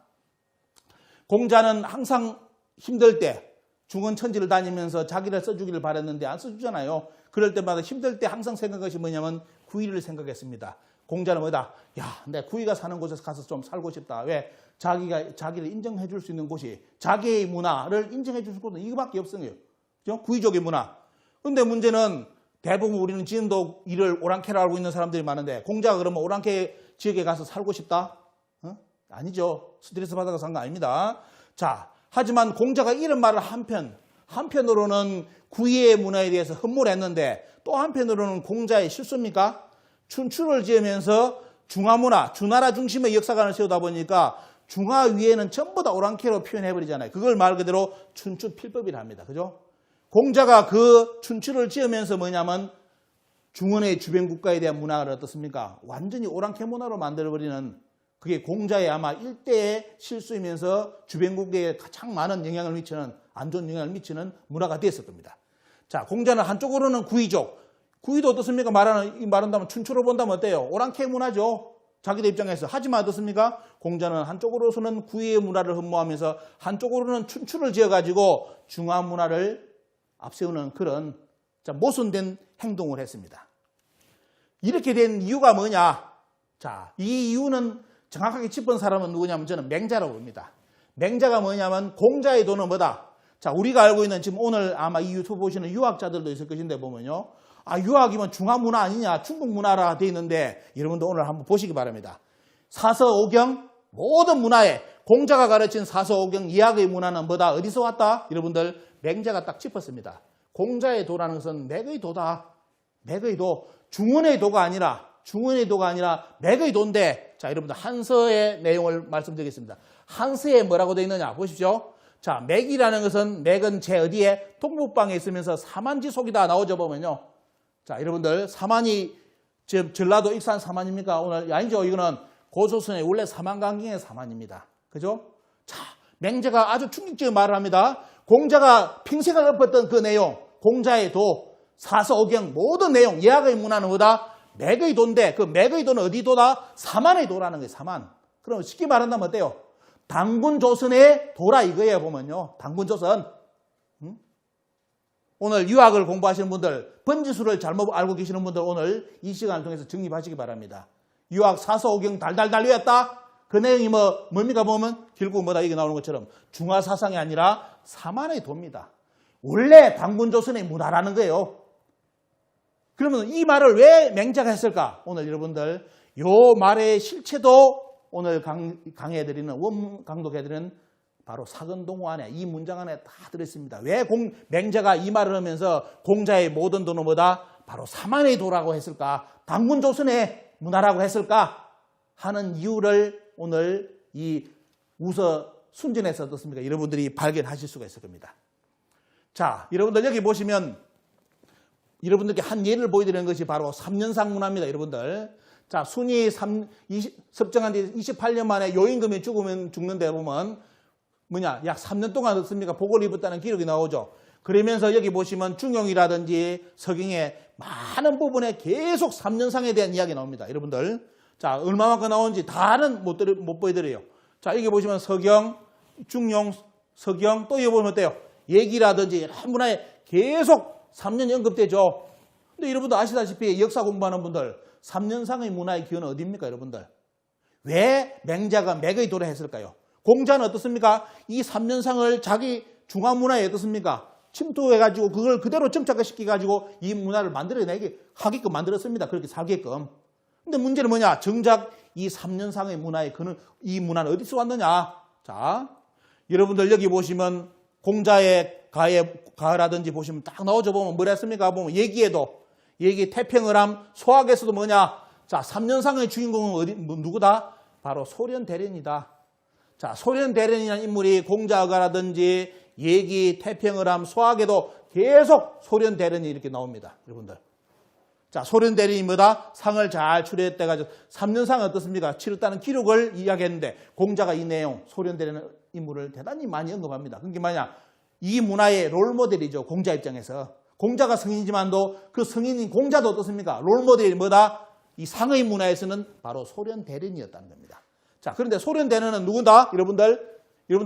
공자는 항상 힘들 때 중언천지를 다니면서 자기를 써주기를 바랬는데 안 써주잖아요. 그럴 때마다 힘들 때 항상 생각한 것이 뭐냐면 구이를 생각했습니다. 공자는 뭐다? 야, 내 구이가 사는 곳에서 가서 좀 살고 싶다. 왜? 자기를 인정해 줄 수 있는 곳이 자기의 문화를 인정해 줄 곳은 이거밖에 없어요. 그죠? 구이족의 문화. 근데 문제는 대부분 우리는 지금도 이를 오랑캐로 알고 있는 사람들이 많은데 공자가 그러면 오랑캐 지역에 가서 살고 싶다? 아니죠. 스트레스 받아서 산 거 아닙니다. 자, 하지만 공자가 이런 말을 한편으로는 구이의 문화에 대해서 흠모했는데 또 한편으로는 공자의 실수입니까? 춘추를 지으면서 중화문화, 주나라 중심의 역사관을 세우다 보니까 중화 위에는 전부 다 오랑캐로 표현해버리잖아요. 그걸 말 그대로 춘추 필법이라 합니다. 그죠? 공자가 그 춘추를 지으면서 뭐냐면 중원의 주변국가에 대한 문화를 어떻습니까? 완전히 오랑캐 문화로 만들어버리는 그게 공자의 아마 일대의 실수이면서 주변국에 가장 많은 영향을 미치는, 안 좋은 영향을 미치는 문화가 됐을 겁니다. 자, 공자는 한쪽으로는 구이족, 구이도 어떻습니까? 말한다면 춘추로 본다면 어때요? 오랑캐 문화죠. 자기들 입장에서. 하지만 어떻습니까? 공자는 한쪽으로서는 구이의 문화를 흠모하면서 한쪽으로는 춘추를 지어가지고 중화 문화를 앞세우는 그런 모순된 행동을 했습니다. 이렇게 된 이유가 뭐냐? 자, 이 이유는 정확하게 짚은 사람은 누구냐면 저는 맹자라고 봅니다. 맹자가 뭐냐면 공자의 도는 뭐다? 자, 우리가 알고 있는 지금 오늘 아마 이 유튜브 보시는 유학자들도 있을 것인데 보면요. 아, 유학이면 중화 문화 아니냐? 중국 문화라 돼 있는데 여러분도 오늘 한번 보시기 바랍니다. 사서오경 모든 문화에 공자가 가르친 사서오경 이학의 문화는 뭐다? 어디서 왔다? 여러분들 맹자가 딱 짚었습니다. 공자의 도라는 것은 맥의 도다. 맥의 도. 중원의 도가 아니라 맥의 도인데 자, 여러분들 한서의 내용을 말씀드리겠습니다. 한서에 뭐라고 되어 있느냐 보십시오. 자, 맥이라는 것은 맥은 제 어디에 동북방에 있으면서 사만지속이다 나오죠 보면요. 자, 여러분들 사만이 지금 전라도 익산 사만입니까? 오늘 아니죠. 이거는 고조선의 원래 사만강경의 사만입니다. 그죠? 자, 맹자가 아주 충격적인 말을 합니다. 공자가 평생을 엎었던 그 내용, 공자의 도, 사서오경 모든 내용, 예학의 문화는 뭐다? 맥의 도인데 그 맥의 도는 어디 도다? 사만의 도라는 거예요. 사만. 그럼 쉽게 말한다면 어때요? 당군조선의 도라 이거예요. 보면요. 당군조선. 오늘 유학을 공부하시는 분들, 번지수를 잘못 알고 계시는 분들 오늘 이 시간을 통해서 정립하시기 바랍니다. 유학 사서오경 달달달 외웠다? 그 내용이 뭡니까 보면 결국 뭐다 이게 나오는 것처럼 중화사상이 아니라 사만의 도입니다. 원래 당군조선의 문화라는 거예요. 그러면 이 말을 왜 맹자가 했을까? 오늘 여러분들 요 말의 실체도 오늘 강의해드리는 원문 강독해드리는 바로 사근동호 안에 이 문장 안에 다 들어있습니다. 왜 맹자가 이 말을 하면서 공자의 모든 도는 뭐다? 바로 사만의 도라고 했을까? 당군조선의 문화라고 했을까? 하는 이유를 오늘 이 우서 순전에서 어떻습니까? 여러분들이 발견하실 수가 있을 겁니다. 자, 여러분들 여기 보시면 여러분들께 한 예를 보여드리는 것이 바로 3년상 문화입니다. 여러분들. 자, 순이 섭정한 뒤 28년 만에 요임금이 죽는데 보면 뭐냐? 약 3년 동안 어떻습니까? 복을 입었다는 기록이 나오죠. 그러면서 여기 보시면 중용이라든지 서경의 많은 부분에 계속 3년상에 대한 이야기 나옵니다. 여러분들. 자, 얼마만큼 나오는지 다는 못 보여드려요. 자, 여기 보시면 서경, 중용, 서경 또 여기 보면 어때요? 얘기라든지 여러 문화에 계속 3년 언급되죠. 근데 여러분도 아시다시피 역사 공부하는 분들 3년상의 문화의 기원은 어디입니까? 여러분들. 왜 맹자가 맥의 도를 했을까요? 공자는 어떻습니까? 이 3년상을 자기 중화문화에 어떻습니까? 침투해가지고 그걸 그대로 정착시켜가지고 이 문화를 만들어내게 하게끔 만들었습니다. 그렇게 살게끔. 근데 문제는 뭐냐? 정작 이 3년상의 문화에 이 문화는 어디서 왔느냐? 자, 여러분들 여기 보시면 공자의 가라든지 보시면 딱 나오죠. 보면 뭐라 했습니까? 보면 얘기 태평을함 소학에서도 뭐냐? 자, 3년상의 주인공은 누구다? 바로 소련대련이다. 자, 소련대련이라는 인물이 공자가라든지 얘기 태평을함 소학에도 계속 소련대련이 이렇게 나옵니다. 여러분들. 자, 소련대련이 뭐다? 상을 잘 추려했대가지고 3년상은 어떻습니까? 치렀다는 기록을 이야기했는데 공자가 이 내용 소련대련 인물을 대단히 많이 언급합니다. 그게 뭐냐? 이 문화의 롤모델이죠. 공자 입장에서. 공자가 성인이지만도 그 성인인 공자도 어떻습니까? 롤모델이 뭐다? 이 상의 문화에서는 바로 소련대련이었다는 겁니다. 자, 그런데 소련대련은 누구다? 여러분들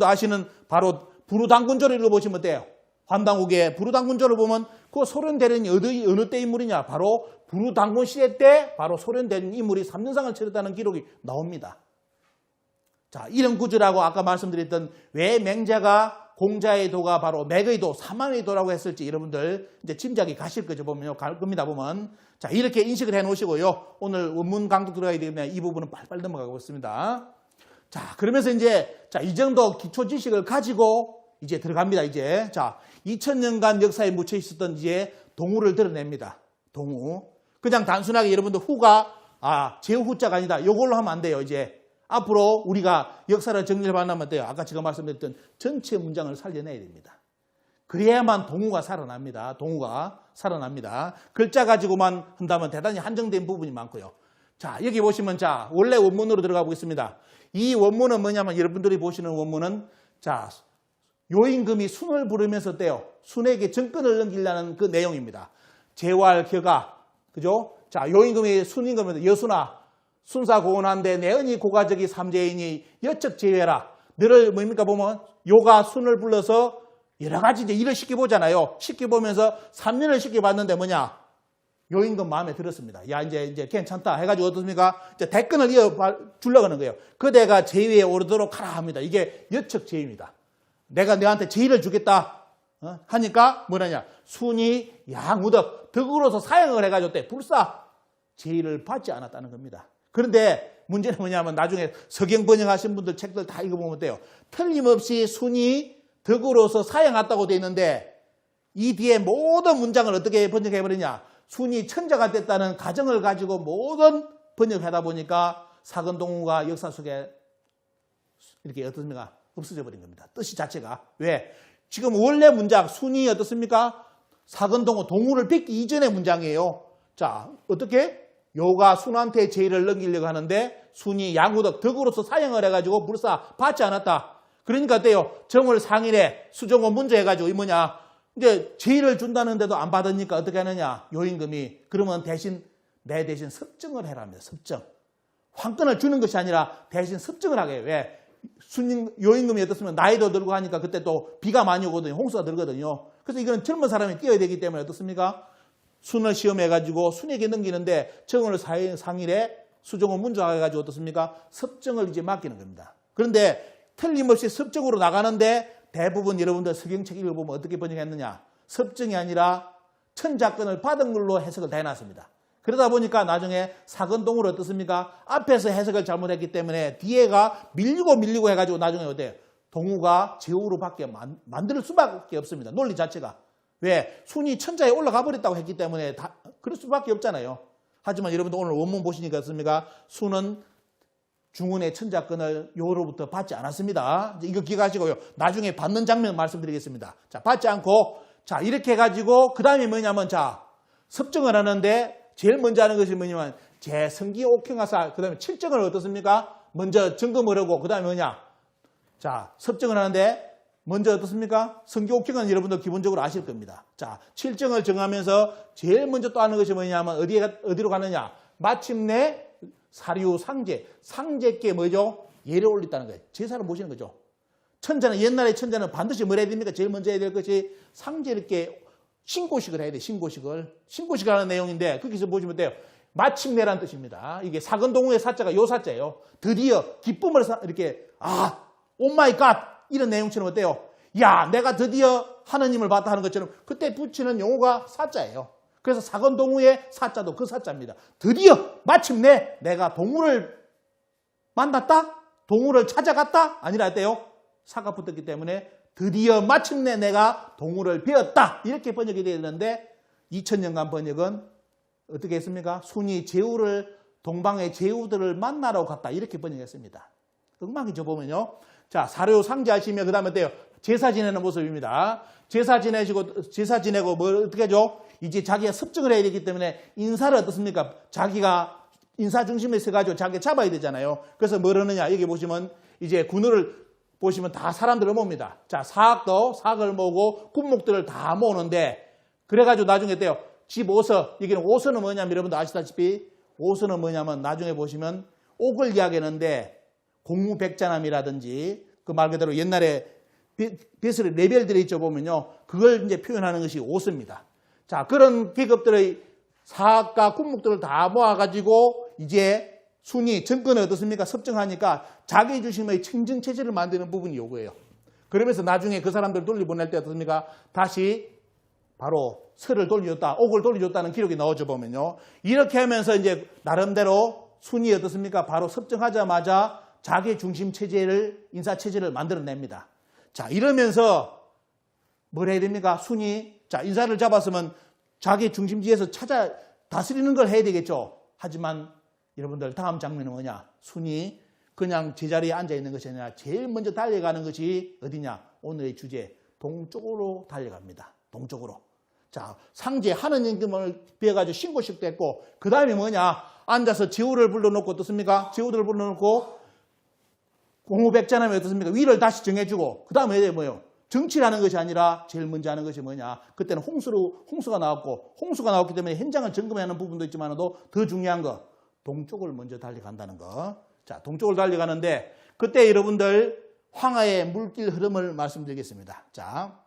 아시는 바로 부르당군조를 읽어보시면 어때요? 환당국의 부르당군조를 보면 그 소련대련이 어느 때 인물이냐? 바로 부르당군 시대 때 바로 소련대련 인물이 3년상을 치렀다는 기록이 나옵니다. 자, 이런 구조라고 아까 말씀드렸던 왜 맹자가 공자의 도가 바로 맥의 도, 사만의 도라고 했을지 여러분들 이제 짐작이 가실 거죠. 보면요. 갈 겁니다. 보면. 자, 이렇게 인식을 해 놓으시고요. 오늘 원문 강독 들어가야 되기 때문에 이 부분은 빨리빨리 넘어가고 있습니다. 자, 그러면서 이제, 자, 이 정도 기초 지식을 가지고 이제 들어갑니다, 이제. 자, 2000년간 역사에 묻혀 있었던 이제 동우를 드러냅니다. 동우. 그냥 단순하게 여러분들 후가, 제후 후자가 아니다. 이걸로 하면 안 돼요, 이제. 앞으로 우리가 역사를 정리를 하면 돼요. 아까 제가 말씀드렸던 전체 문장을 살려내야 됩니다. 그래야만 동우가 살아납니다. 동우가 살아납니다. 글자 가지고만 한다면 대단히 한정된 부분이 많고요. 자, 여기 보시면, 자, 원래 원문으로 들어가 보겠습니다. 이 원문은 뭐냐면, 여러분들이 보시는 원문은, 자, 요임금이 순을 부르면서 떼요. 순에게 정권을 넘기려는 그 내용입니다. 재활, 격아, 그죠? 자, 요임금이 순임금인데, 여순아, 순사고운한데 내 은이 고가적이 삼재이니 여척 제외라. 너를 뭡니까 보면, 요가 순을 불러서 여러 가지 이제 일을 시켜보잖아요. 시켜보면서 3년을 시켜봤는데 뭐냐? 요임금 마음에 들었습니다. 야, 이제 괜찮다 해가지고 어떻습니까? 이제 대권을 주려고 하는 거예요. 그대가 제위에 오르도록 하라 합니다. 이게 여척 제위입니다. 내가 너한테 제의를 주겠다 하니까 뭐냐냐? 순이 양우덕 덕으로서 사형을 해가지고 불사 제의를 받지 않았다는 겁니다. 그런데 문제는 뭐냐면 나중에 서경 번역하신 분들 책들 다 읽어보면 돼요. 틀림없이 순이 덕으로서 사형했다고 돼 있는데 이 뒤에 모든 문장을 어떻게 번역해버리냐? 순이 천자가 됐다는 가정을 가지고 모든 번역을 하다 보니까 사근동우가 역사 속에 이렇게 어떻습니까? 없어져 버린 겁니다. 뜻이 자체가. 왜? 지금 원래 문장 순이 어떻습니까? 사근동우 동우를 뵙기 이전의 문장이에요. 자, 어떻게? 요가 순한테 제의를 넘기려고 하는데 순이 양우덕 덕으로서 사형을 해가지고 불사 받지 않았다. 그러니까 어때요? 정월 상일에 수정원 문제 해가지고 이 뭐냐? 이제 제의를 준다는데도 안 받으니까 어떻게 하느냐? 요임금이 그러면 내 대신 섭정을 해랍니다. 섭정. 황권을 주는 것이 아니라 대신 섭정을 하게 해요. 왜? 요임금이 어떻습니까? 나이도 들고 하니까 그때 또 비가 많이 오거든요. 홍수가 들거든요. 그래서 이거는 젊은 사람이 뛰어야 되기 때문에 어떻습니까? 순을 시험해가지고 순에게 넘기는데 정월 상일에 수정원 문조해가지고 어떻습니까? 섭정을 이제 맡기는 겁니다. 그런데 틀림없이 섭정으로 나가는데 대부분 여러분들 서경책 읽어보면 어떻게 번역했느냐? 섭정이 아니라 천자권을 받은 걸로 해석을 다 해놨습니다. 그러다 보니까 나중에 사근동으로 어떻습니까? 앞에서 해석을 잘못했기 때문에 뒤에가 밀리고 해가지고 나중에 어때요? 동우가 제후로 밖에 만들 수밖에 없습니다. 논리 자체가. 왜? 순이 천자에 올라가 버렸다고 했기 때문에 그럴 수밖에 없잖아요. 하지만 여러분들 오늘 원문 보시니까 어떻습니까? 순은 중운의 천자권을 요로부터 받지 않았습니다. 이거 기억하시고요. 나중에 받는 장면 말씀드리겠습니다. 자, 받지 않고, 자, 이렇게 해가지고, 그 다음에 뭐냐면, 자, 섭정을 하는데, 제일 먼저 하는 것이 뭐냐면, 제성기 옥형하사, 그 다음에 칠정을 어떻습니까? 먼저 점검을 하고, 그 다음에 뭐냐? 자, 섭정을 하는데, 먼저 어떻습니까? 성기 옥형은 여러분들 기본적으로 아실 겁니다. 자, 칠정을 정하면서, 제일 먼저 또 하는 것이 뭐냐면, 어디로 가느냐? 마침내, 사류 상제, 상제께 뭐죠? 예를 올렸다는 거예요. 제사를 모시는 거죠. 천자는 옛날에 천자는 반드시 뭘 해야 됩니까? 제일 먼저 해야 될 것이 상제께 신고식을 해야 돼요. 신고식을 하는 내용인데 거기서 보시면 돼요. 마침내라는 뜻입니다. 이게 사근동우의 사자가 요 사자예요. 드디어 기쁨을 이렇게 오 마이 갓 이런 내용처럼 어때요? 야, 내가 드디어 하느님을 봤다 하는 것처럼 그때 붙이는 용어가 사자예요. 그래서 사근동우의 사자도 그 사자입니다. 드디어 마침내 내가 동우를 만났다? 동우를 찾아갔다? 아니라 어때요? 사가 붙었기 때문에 드디어 마침내 내가 동우를 배웠다. 이렇게 번역이 되어 있는데 2000년간 번역은 어떻게 했습니까? 순이 제후를 동방의 제후들을 만나러 갔다. 이렇게 번역했습니다. 엉망이죠 보면요. 자, 사료 상제하시면 그 다음에 어때요? 제사 지내는 모습입니다. 제사 지내고 뭘 어떻게 하죠? 이제 자기가 섭정을 해야 되기 때문에 인사를 어떻습니까? 자기가 인사 중심에 서가지고 자기가 잡아야 되잖아요. 그래서 뭘 하느냐? 여기 보시면 이제 군우를 보시면 다 사람들을 모읍니다. 자, 사학을 모으고 군목들을 다 모으는데 그래가지고 나중에 어때요? 집 오서, 여기는 오서는 뭐냐면 여러분들 아시다시피 오서는 뭐냐면 나중에 보시면 옥을 이야기하는데 공무백자남이라든지 그 말 그대로 옛날에 벼슬의 레벨들이 있죠 보면요. 그걸 이제 표현하는 것이 오서입니다. 자, 그런 계급들의 사학과 군목들을 다 모아가지고 이제 순위, 정권을 어떻습니까? 섭정하니까 자기 중심의 청정체제를 만드는 부분이 요거예요. 그러면서 나중에 그 사람들 돌려보낼 때 어떻습니까? 다시 바로 설을 돌려줬다, 옥을 돌려줬다는 기록이 나오죠 보면요. 이렇게 하면서 이제 나름대로 순위 어떻습니까? 바로 섭정하자마자 자기 중심 체제를, 인사 체제를 만들어냅니다. 자, 이러면서 뭘 해야 됩니까? 순위. 자, 인사를 잡았으면 자기 중심지에서 찾아 다스리는 걸 해야 되겠죠. 하지만 여러분들 다음 장면은 뭐냐? 순위. 그냥 제자리에 앉아 있는 것이 아니라 제일 먼저 달려가는 것이 어디냐? 오늘의 주제. 동쪽으로 달려갑니다. 동쪽으로. 자, 상제 하느님을 비해가지고 신고식도 했고, 그 다음에 뭐냐? 앉아서 제후를 불러놓고 어떻습니까? 제후들을 불러놓고 공후백전하면 어떻습니까? 위를 다시 정해주고, 그 다음에 뭐예요? 정치라는 것이 아니라 제일 먼저 하는 것이 뭐냐? 그때는 홍수가 나왔고, 홍수가 나왔기 때문에 현장을 점검하는 부분도 있지만도 더 중요한 거, 동쪽을 먼저 달려간다는 거. 자, 동쪽을 달려가는데, 그때 여러분들 황하의 물길 흐름을 말씀드리겠습니다. 자,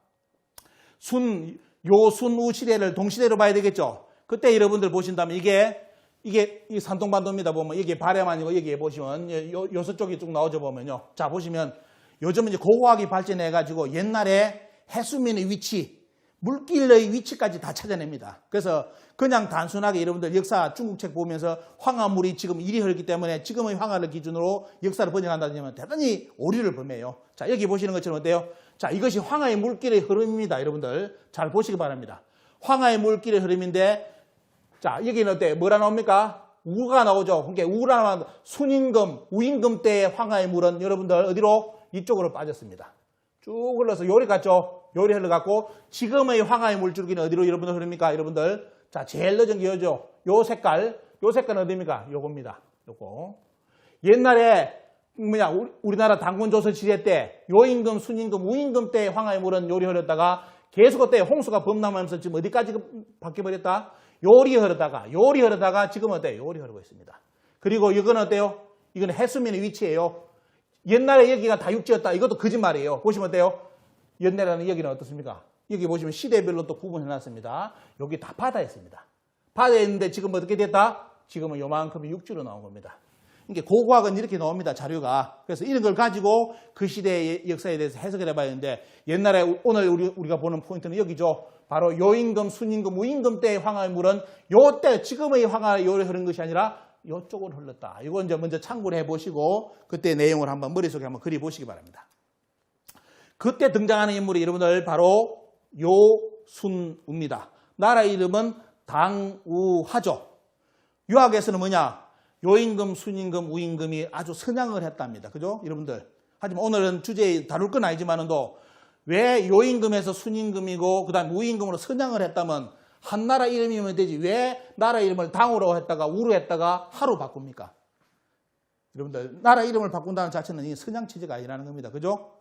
요순우 시대를 동시대로 봐야 되겠죠? 그때 여러분들 보신다면 이게 산동반도입니다. 보면 여기 발해만 아니고 여기에 보시면 요서 쪽이 쭉 나오죠. 보면요. 자, 보시면 요즘은 이제 고고학이 발전해가지고 옛날에 해수면의 위치, 물길의 위치까지 다 찾아냅니다. 그래서 그냥 단순하게 여러분들 역사 중국책 보면서 황하물이 지금 이리 흐르기 때문에 지금의 황하를 기준으로 역사를 번역한다면 대단히 오류를 범해요. 자, 여기 보시는 것처럼 어때요? 자, 이것이 황하의 물길의 흐름입니다. 여러분들 잘 보시기 바랍니다. 황하의 물길의 흐름인데, 자, 여기는 어때? 뭐라 나옵니까? 우가 나오죠. 그러니까 우가 나오면 순임금, 우임금 때의 황하의 물은 여러분들 어디로? 이쪽으로 빠졌습니다. 쭉 흘러서 요리 갔죠. 요리 흘러갔고, 지금의 황하의 물줄기는 어디로 여러분들 흐릅니까? 여러분들. 자, 제일 늦은 게 요죠. 요 색깔은 어디입니까? 요겁니다. 요거. 옛날에 우리나라 단군 조선 시대 때 요임금, 순임금, 우임금 때 황하의 물은 요리 흐렸다가 계속 그때 홍수가 범람하면서 지금 어디까지 바뀌어버렸다? 요리 흐르다가 지금 어때요? 요리 흐르고 있습니다. 그리고 이건 어때요? 이건 해수면의 위치예요. 옛날에 여기가 다 육지였다. 이것도 거짓말이에요. 보시면 어때요? 옛날에는 여기는 어떻습니까? 여기 보시면 시대별로 또 구분해놨습니다. 여기 다 바다였습니다. 바다에 있는데 지금 어떻게 됐다? 지금은 요만큼이 육지로 나온 겁니다. 그러니까 고고학은 이렇게 나옵니다. 자료가. 그래서 이런 걸 가지고 그 시대의 역사에 대해서 해석을 해봐야 되는데, 옛날에 오늘 우리가 보는 포인트는 여기죠. 바로 요임금, 순임금, 우임금 때의 황하의 물은 요때 지금의 황하의 요리 흐른 것이 아니라 요쪽으로 흘렀다. 이거 이제 먼저 참고를 해보시고 그때 내용을 한번 머릿속에 한번 그려보시기 바랍니다. 그때 등장하는 인물이 여러분들 바로 요순우입니다. 나라 이름은 당우하죠. 유학에서는 뭐냐? 요임금, 순임금, 우임금이 아주 선양을 했답니다. 그죠? 여러분들. 하지만 오늘은 주제에 다룰 건 아니지만도 왜 요임금에서 순임금이고 그 다음 우임금으로 선양을 했다면 한 나라 이름이면 되지 왜 나라 이름을 당으로 했다가 우로 했다가 하로 바꿉니까? 여러분들 나라 이름을 바꾼다는 자체는 선양 체제가 아니라는 겁니다. 그죠?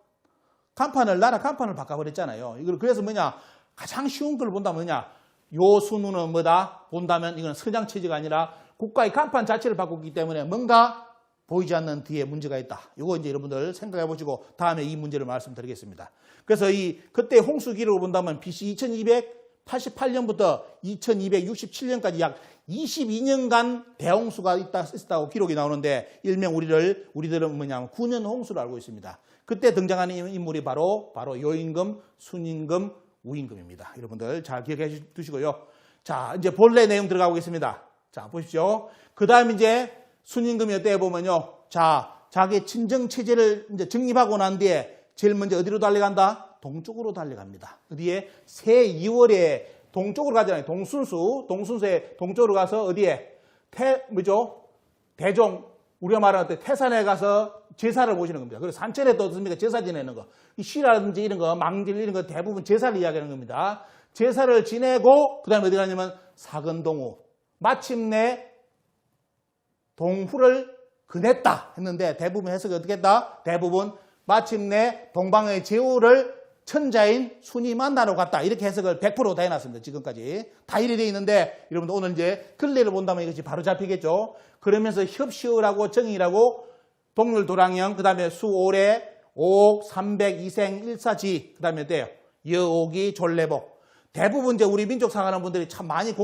나라 간판을 바꿔버렸잖아요. 이걸 그래서 뭐냐? 가장 쉬운 걸 본다면 뭐냐? 요순우는 뭐다? 본다면 이건 선양 체제가 아니라 국가의 간판 자체를 바꿨기 때문에 뭔가 보이지 않는 뒤에 문제가 있다. 이거 이제 여러분들 생각해 보시고 다음에 이 문제를 말씀드리겠습니다. 그래서 그때 홍수 기록을 본다면 BC 2288년부터 2267년까지 약 22년간 대홍수가 있었다고 기록이 나오는데 일명 우리들은 뭐냐면 9년 홍수를 알고 있습니다. 그때 등장하는 인물이 바로 요임금, 순임금, 우임금입니다. 여러분들 잘 기억해 두시고요. 자, 이제 본래 내용 들어가 보겠습니다. 자, 보십시오. 그 다음 이제 순임금이 어때 보면요. 자, 자기 친정 체제를 이제 정립하고 난 뒤에 제일 먼저 어디로 달려간다? 동쪽으로 달려갑니다. 어디에? 새 2월에 동쪽으로 가잖아요. 동순수의 동쪽으로 가서 어디에? 대종, 우리가 말하는 때 태산에 가서 제사를 보시는 겁니다. 그리고 산천에 또 어떻습니까? 제사 지내는 거. 이 시라든지 이런 거, 망질 이런 거 대부분 제사를 이야기하는 겁니다. 제사를 지내고, 그 다음에 어디 가냐면 사근동후. 마침내 동후를 그냈다 했는데 대부분 해석이 어떻게 했다? 대부분 마침내 동방의 제후를 천자인 순이 만나러 갔다. 이렇게 해석을 100% 다 해놨습니다. 지금까지. 다 이래 되어 있는데 여러분들 오늘 이제 근래를 본다면 이것이 바로 잡히겠죠. 그러면서 협시울하고 정이라고 동률도랑형, 그 다음에 수오래, 오옥, 삼백, 이생, 일사지, 그 다음에 어때요? 여옥이, 졸래복. 대부분 이제 우리 민족 사관하는 분들이 참 많이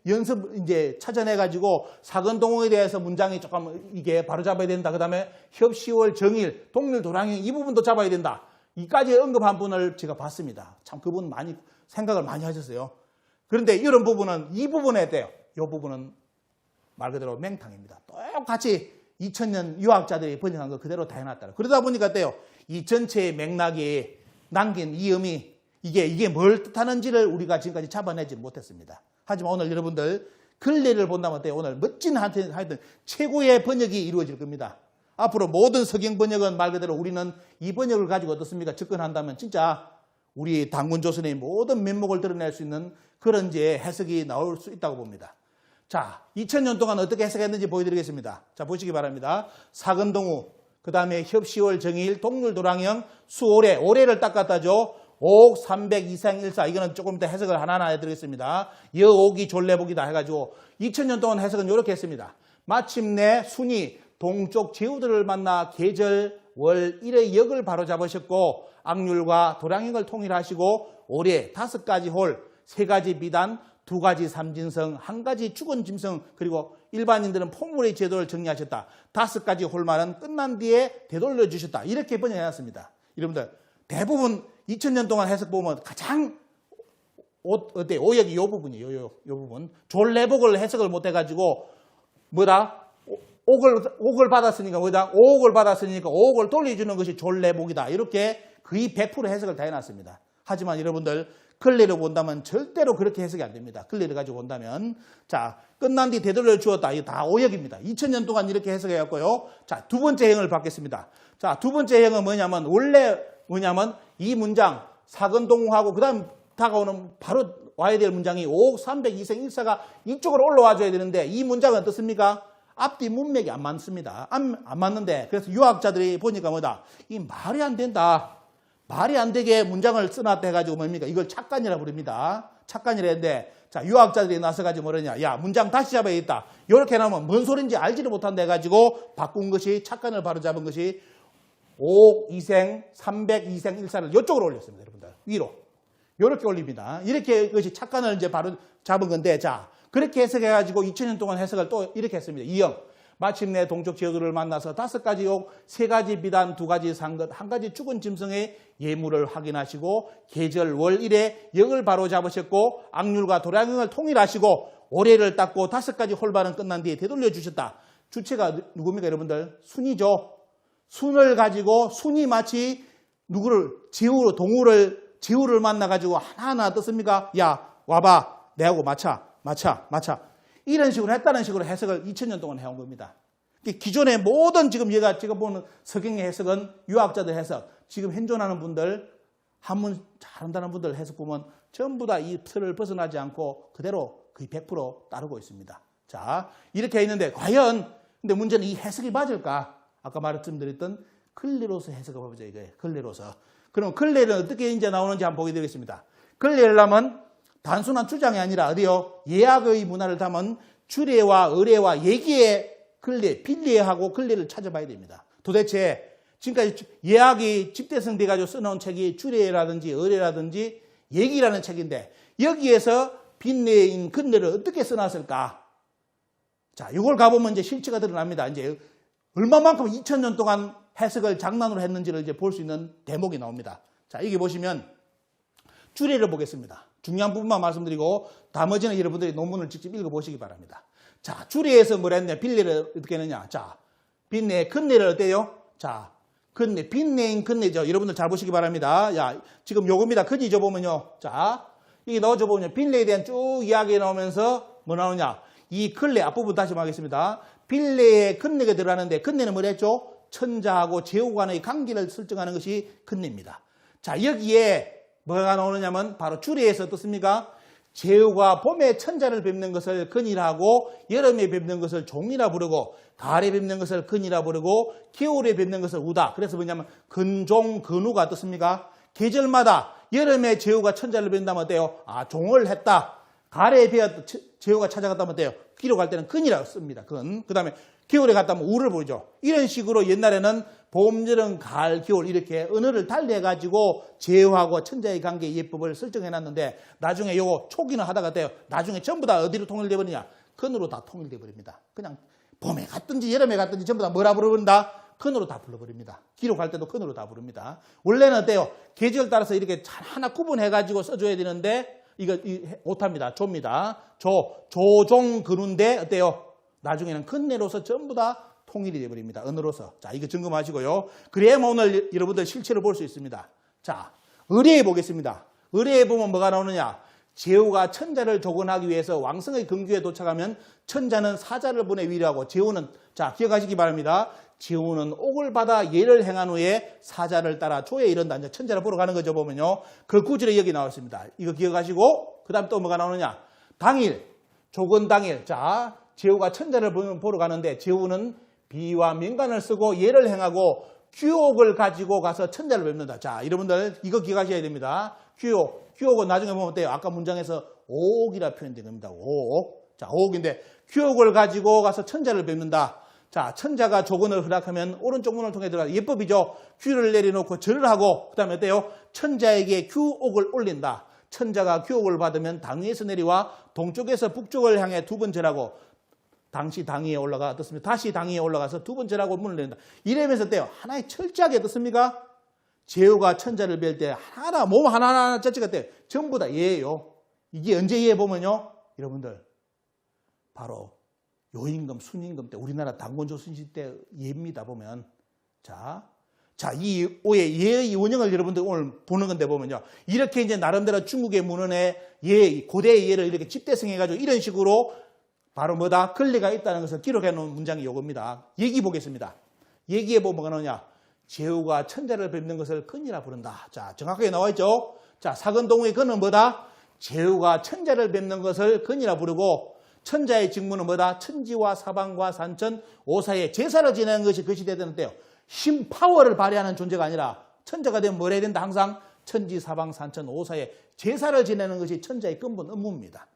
연습 이제 찾아내가지고 사근동호에 대해서 문장이 조금 이게 바로 잡아야 된다. 그 다음에 협시월, 정일, 동률도랑형 이 부분도 잡아야 된다. 이까지 언급한 분을 제가 봤습니다. 참 그분 많이 생각을 많이 하셨어요. 그런데 이런 부분은 이 부분에 대해요. 이 부분은 말 그대로 맹탕입니다. 똑같이 2000년 유학자들이 번역한 거 그대로 다 해놨다. 그러다 보니까 어때요? 이 전체의 맥락에 남긴 이 의미, 이게 뭘 뜻하는지를 우리가 지금까지 잡아내지 못했습니다. 하지만 오늘 여러분들 근래를 본다면 어때요? 오늘 멋진 하여튼 최고의 번역이 이루어질 겁니다. 앞으로 모든 서경 번역은 말 그대로 우리는 이 번역을 가지고 어떻습니까? 접근한다면 진짜 우리 단군조선의 모든 면목을 드러낼 수 있는 그런 이제 해석이 나올 수 있다고 봅니다. 자, 2000년 동안 어떻게 해석했는지 보여드리겠습니다. 자, 보시기 바랍니다. 사근동우, 그 다음에 협시월, 정일, 동률, 도랑형, 수오래, 오래를 딱 갖다 줘. 옥, 300, 이생, 일사. 이거는 조금 더 해석을 하나하나 해드리겠습니다. 여옥이, 졸래복이다 해가지고 2000년 동안 해석은 이렇게 했습니다. 마침내 순이 동쪽 제후들을 만나 계절, 월, 일의 역을 바로잡으셨고 악률과 도량형을 통일하시고 올해 5가지 홀, 3가지 비단, 2가지 삼진성, 1가지 죽은 짐승, 그리고 일반인들은 포물의 제도를 정리하셨다. 5가지 홀만은 끝난 뒤에 되돌려 주셨다. 이렇게 번역해놨습니다. 여러분들 대부분 2000년 동안 해석 보면 가장 어때? 오역이 이 부분이에요. 요 부분. 졸래복을 해석을 못해가지고 뭐다? 옥을 받았으니까 뭐다? 5억을 받았으니까 5억을 돌려주는 것이 졸래복이다. 이렇게 거의 100% 해석을 다 해놨습니다. 하지만 여러분들 근래를 본다면 절대로 그렇게 해석이 안 됩니다. 근래를 가지고 본다면 자, 끝난 뒤 되돌려 주었다. 이거 다 오역입니다. 2000년 동안 이렇게 해석해갖고요. 자, 두 번째 형을 받겠습니다. 자, 두 번째 형은 뭐냐면 원래 뭐냐면 이 문장 사근동우하고 그 다음 다가오는 바로 와야 될 문장이 5억 300 이생 일사가 이쪽으로 올라와 줘야 되는데 이 문장은 어떻습니까? 앞뒤 문맥이 안 맞습니다. 안 맞는데 그래서 유학자들이 보니까 뭐다? 이 말이 안 된다. 말이 안 되게 문장을 써놨다 해가지고 뭡니까? 이걸 착간이라 부릅니다. 착간이라 했는데 자, 유학자들이 나서가지고 뭐러냐? 야, 문장 다시 잡아야겠다. 이렇게 나오면 뭔 소린지 알지를 못한다 해가지고 바꾼 것이 착간을 바로 잡은 것이 5억 이생 300 이생 일사를 이쪽으로 올렸습니다. 여러분들 위로 이렇게 올립니다. 이렇게 그것이 착간을 이제 바로 잡은 건데 자, 그렇게 해석해가지고 2000년 동안 해석을 또 이렇게 했습니다. 이형 마침내 동쪽 제후들을 만나서 5가지 옥, 3가지 비단, 2가지 상것, 1가지 죽은 짐승의 예물을 확인하시고 계절 월일에 역을 바로 잡으셨고 악률과 도량형을 통일하시고 올해를 닦고 5가지 홀반은 끝난 뒤에 되돌려 주셨다. 주체가 누굽니까 여러분들? 순이죠. 순을 가지고 순이 마치 누구를 제후를 만나가지고 하나하나 어떻습니까? 야 와봐 내하고 맞춰 이런 식으로 했다는 식으로 해석을 2000년 동안 해온 겁니다. 기존의 모든 지금 얘가 지금 보는 서경의 해석은 유학자들 해석, 지금 현존하는 분들, 한문 잘한다는 분들 해석 보면 전부 다 이 틀을 벗어나지 않고 그대로 거의 100% 따르고 있습니다. 자, 이렇게 있는데 과연 근데 문제는 이 해석이 맞을까? 아까 말씀드렸던 근래로서 해석을 해보자 이거예요. 근래로서. 그럼 근래는 어떻게 이제 나오는지 한번 보게 되겠습니다. 근래를 하면 단순한 주장이 아니라 어디요? 예학의 문화를 담은 주례와 의례와 얘기의 근래, 필례하고 근래를 찾아봐야 됩니다. 도대체 지금까지 예학이 집대성 돼가지고 써놓은 책이 주례라든지 의례라든지 얘기라는 책인데 여기에서 빈례인 근래를 어떻게 써놨을까? 자, 이걸 가보면 이제 실체가 드러납니다. 이제 얼마만큼 2000년 동안 해석을 장난으로 했는지를 이제 볼 수 있는 대목이 나옵니다. 자, 여기 보시면 주례를 보겠습니다. 중요한 부분만 말씀드리고 나머지는 여러분들이 논문을 직접 읽어보시기 바랍니다. 자, 주례에서 뭐라 했냐? 빈례를 어떻게 했느냐? 자, 빈례, 근례를 어때요? 자, 근례, 빈례인 근례죠. 여러분들 잘 보시기 바랍니다. 야, 지금 요겁니다. 근이 줘보면요. 자, 여기 넣어줘보면 빈례에 대한 쭉 이야기 나오면서 뭐 나오냐? 이 근례, 앞부분 다시 말하겠습니다. 빈례에 근례가 들어가는데 근례는 뭐라 했죠? 천자하고 제후 간의 관계를 설정하는 것이 근례입니다. 자, 여기에 뭐가 나오느냐면 바로 주례에서 어떻습니까? 제후가 봄에 천자를 뵙는 것을 근이라고 여름에 뵙는 것을 종이라 부르고 가을에 뵙는 것을 근이라 부르고 겨울에 뵙는 것을 우다. 그래서 뭐냐면 근종, 근우가 어떻습니까? 계절마다 여름에 제후가 천자를 뵙는다면 어때요? 아, 종을 했다. 가을에 제후가 찾아갔다면 어때요? 기로 갈 때는 근이라고 씁니다. 근. 그 다음에 겨울에 갔다면 우를 부르죠. 이런 식으로 옛날에는 봄, 여름, 가을, 겨울 이렇게 언어를 달리해가지고 제후하고 천자의 관계 예법을 설정해놨는데 나중에 요거 초기는 하다가 돼요. 나중에 전부 다 어디로 통일돼 버리냐? 근으로 다 통일돼 버립니다. 그냥 봄에 갔든지 여름에 갔든지 전부 다 뭐라 부른다? 근으로 다 불러버립니다. 기로 갈 때도 근으로 다 부릅니다. 원래는 어때요? 계절 따라서 이렇게 하나 구분해가지고 써줘야 되는데 이거 못합니다. 조입니다. 조종 근우인데 어때요? 나중에는 근례로서 전부 다 통일이 되어버립니다. 언어로서. 자, 이거 점검하시고요. 그래야만 오늘 여러분들 실체를 볼 수 있습니다. 자, 의례에 보겠습니다. 의례에 보면 뭐가 나오느냐? 제후가 천자를 조건하기 위해서 왕성의 근규에 도착하면 천자는 사자를 보내 위로하고 제후는, 자, 기억하시기 바랍니다. 제후는 옥을 받아 예를 행한 후에 사자를 따라 조에 이른다. 이제 천자를 보러 가는 거죠, 보면요. 그 구절에 여기 나와 있습니다. 이거 기억하시고, 그 다음 또 뭐가 나오느냐? 당일, 조건 당일. 자, 제후가 천자를 보러 가는데 제후는 비와 명간을 쓰고 예를 행하고 규옥을 가지고 가서 천자를 뵙는다. 자, 여러분들 이거 기억하셔야 됩니다. 규옥은 나중에 보면 어때요? 아까 문장에서 오옥이라 표현된 겁니다. 오옥. 자, 오옥인데 규옥을 가지고 가서 천자를 뵙는다. 자, 천자가 조건을 허락하면 오른쪽 문을 통해 들어가. 예법이죠. 규를 내려놓고 절을 하고 그 다음에 어때요? 천자에게 규옥을 올린다. 천자가 규옥을 받으면 당위에서 내려와 동쪽에서 북쪽을 향해 두 번 절하고 당시 당위에 올라가 어떻습니까? 다시 당위에 올라가서 두 번 절하고 문을 낸다. 이러면서 어때요? 하나의 철저하게 어떻습니까? 제후가 천자를 뵐 때 하나 몸 하나하나 자체가 어때요? 전부 다 예예요. 이게 언제 예 보면요. 여러분들 바로 요임금, 순임금 때 우리나라 당군조 순시 때 예입니다. 보면 자, 이 오의 예의 원형을 여러분들 오늘 보는 건데 보면요. 이렇게 이제 나름대로 중국의 문헌에 예, 고대의 예를 이렇게 집대성해가지고 이런 식으로 바로 뭐다? 권리가 있다는 것을 기록해 놓은 문장이 요겁니다. 얘기 보겠습니다. 얘기에 보면 뭐가 나오냐? 제후가 천자를 뵙는 것을 근이라 부른다. 자, 정확하게 나와 있죠? 자, 사근동의 근은 뭐다? 제후가 천자를 뵙는 것을 근이라 부르고 천자의 직무는 뭐다? 천지와 사방과 산천, 오사에 제사를 지내는 것이 그 시대에 되는데요. 힘, 파워를 발휘하는 존재가 아니라 천자가 되면 뭘 해야 된다? 항상 천지, 사방, 산천, 오사에 제사를 지내는 것이 천자의 근본 업무입니다.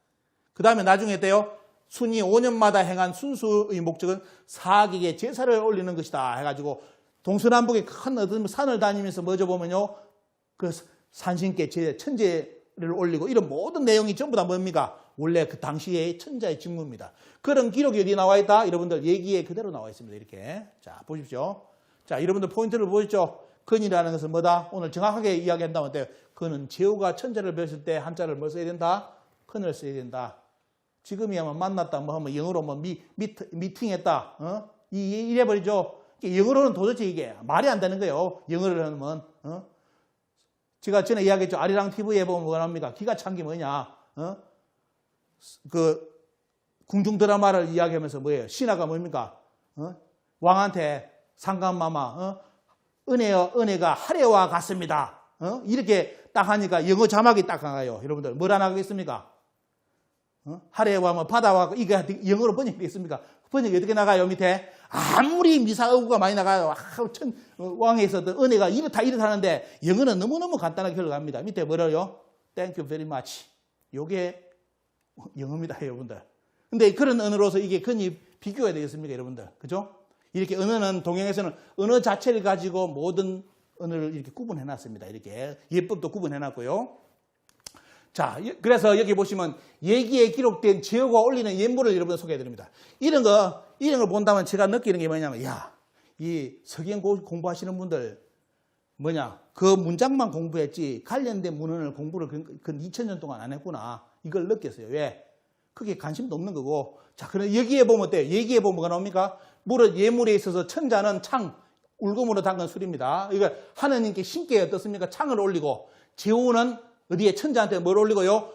그 다음에 나중에 때요. 순이 5년마다 행한 순수의 목적은 사객에 제사를 올리는 것이다 해가지고 동서남북의 큰 어떤 산을 다니면서 뭐죠 보면요. 그 산신께 천재를 올리고 이런 모든 내용이 전부 다 뭡니까? 원래 그 당시의 천자의 직무입니다. 그런 기록이 어디 나와 있다? 여러분들 얘기에 그대로 나와 있습니다. 이렇게. 자, 보십시오. 자, 여러분들 포인트를 보시죠. 근이라는 것은 뭐다? 오늘 정확하게 이야기한다면 어때요? 근은 제후가 천자를 뵀을 때 한자를 뭐 써야 된다? 근을 써야 된다. 지금이야 뭐 만났다, 뭐 하면 영어로 뭐 미팅했다, 이래버리죠. 영어로는 도대체 이게 말이 안 되는 거예요. 영어를 하면, 제가 전에 이야기했죠. 아리랑 TV에 보면 뭐가 나옵니까? 기가 찬 게 뭐냐, 그, 궁중 드라마를 이야기하면서 뭐예요? 신하가 뭡니까? 왕한테 상감마마, 은혜가 하래와 같습니다. 이렇게 딱 하니까 영어 자막이 딱 나가요. 여러분들, 뭐라 나가겠습니까? 하래와 뭐 바다와 이게 영어로 번역이 되겠습니까? 번역이 어떻게 나가요? 밑에 아무리 미사어구가 많이 나가요. 왕에서도 은혜가 이렇다 하는데 영어는 너무너무 간단하게 흘러갑니다. 밑에 뭐래요? Thank you very much. 요게 영어입니다, 여러분들. 근데 그런 언어로서 이게 근이 비교가 되겠습니까, 여러분들? 그죠? 이렇게 언어는 동양에서는 언어 자체를 가지고 모든 언어를 이렇게 구분해 놨습니다. 이렇게 예법도 구분해 놨고요. 자, 그래서 여기 보시면 예기에 기록된 제후가 올리는 예물을 여러분 소개해 드립니다. 이런 걸 본다면 제가 느끼는 게 뭐냐면, 이 서경 공부하시는 분들, 그 문장만 공부했지, 관련된 문헌을 공부를 근 2000년 동안 안 했구나. 이걸 느꼈어요. 왜? 그게 관심도 없는 거고. 자, 그럼 여기에 보면 어때요? 얘기에 보면 뭐가 나옵니까? 예물에 있어서 천자는 창, 울금으로 담근 술입니다. 이거 하느님께 신께 어떻습니까? 창을 올리고, 제후는 어디에 천자한테 뭘 올리고요?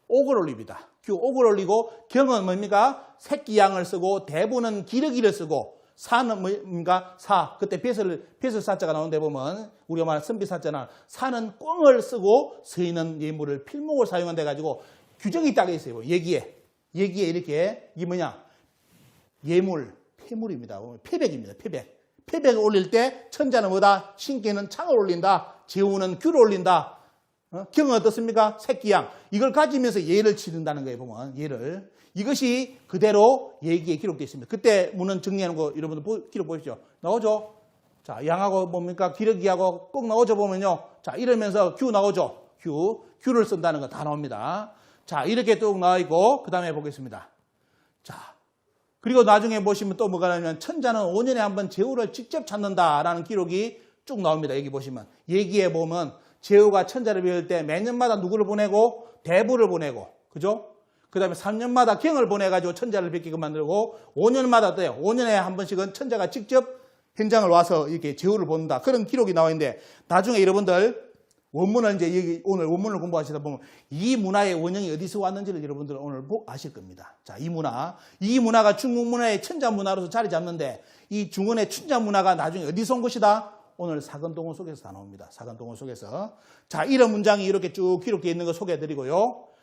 옥을 올립니다. 옥을 올리고, 경은 뭡니까? 새끼 양을 쓰고, 대부는 기러기를 쓰고, 사는 뭡니까? 그때 벼슬 사자가 나오는데 보면, 우리가 말하는 선비사자나, 사는 꿩을 쓰고, 서인은 예물을 필목을 사용한다 해가지고, 규정이 딱 있어요. 얘기에 이렇게, 이게 뭐냐? 예물, 폐물입니다. 폐백입니다. 폐백을 올릴 때, 천자는 뭐다? 신께는 창을 올린다. 제후는 규를 올린다. 경은 어떻습니까? 새끼양. 이걸 가지면서 예를 치른다는 거예요, 보면. 예를. 이것이 그대로 예기에 기록되어 있습니다. 그때 문헌 정리하는 거 여러분들 기록 보십시오. 나오죠? 자, 양하고 뭡니까? 기러기하고 꼭 나오죠, 보면요. 자, 이러면서 규 나오죠? 규를 쓴다는 거 다 나옵니다. 자, 이렇게 쭉 나와 있고, 그 다음에 보겠습니다. 자, 그리고 나중에 보시면 또 뭐가 나오냐면, 천자는 5년에 한 번 제후를 직접 찾는다라는 기록이 쭉 나옵니다. 여기 보시면. 얘기에 보면, 제후가 천자를 배울 때 매년마다 누구를 보내고? 대부를 보내고, 그죠? 그 다음에 3년마다 경을 보내가지고 천자를 뵙게끔 만들고 5년마다 또요. 5년에 한 번씩은 천자가 직접 현장을 와서 이렇게 제후를 본다. 그런 기록이 나와 있는데 나중에 여러분들 원문을 이제 여기 오늘 원문을 공부하시다 보면 이 문화의 원형이 어디서 왔는지를 여러분들 오늘 아실 겁니다. 자, 이 문화가 중국 문화의 천자 문화로서 자리 잡는데 이 중원의 천자 문화가 나중에 어디서 온 것이다? 오늘 사건동원 속에서 다 나옵니다. 사건동원 속에서. 자, 이런 문장이 이렇게 쭉 기록되어 있는 거 소개해 드리고요.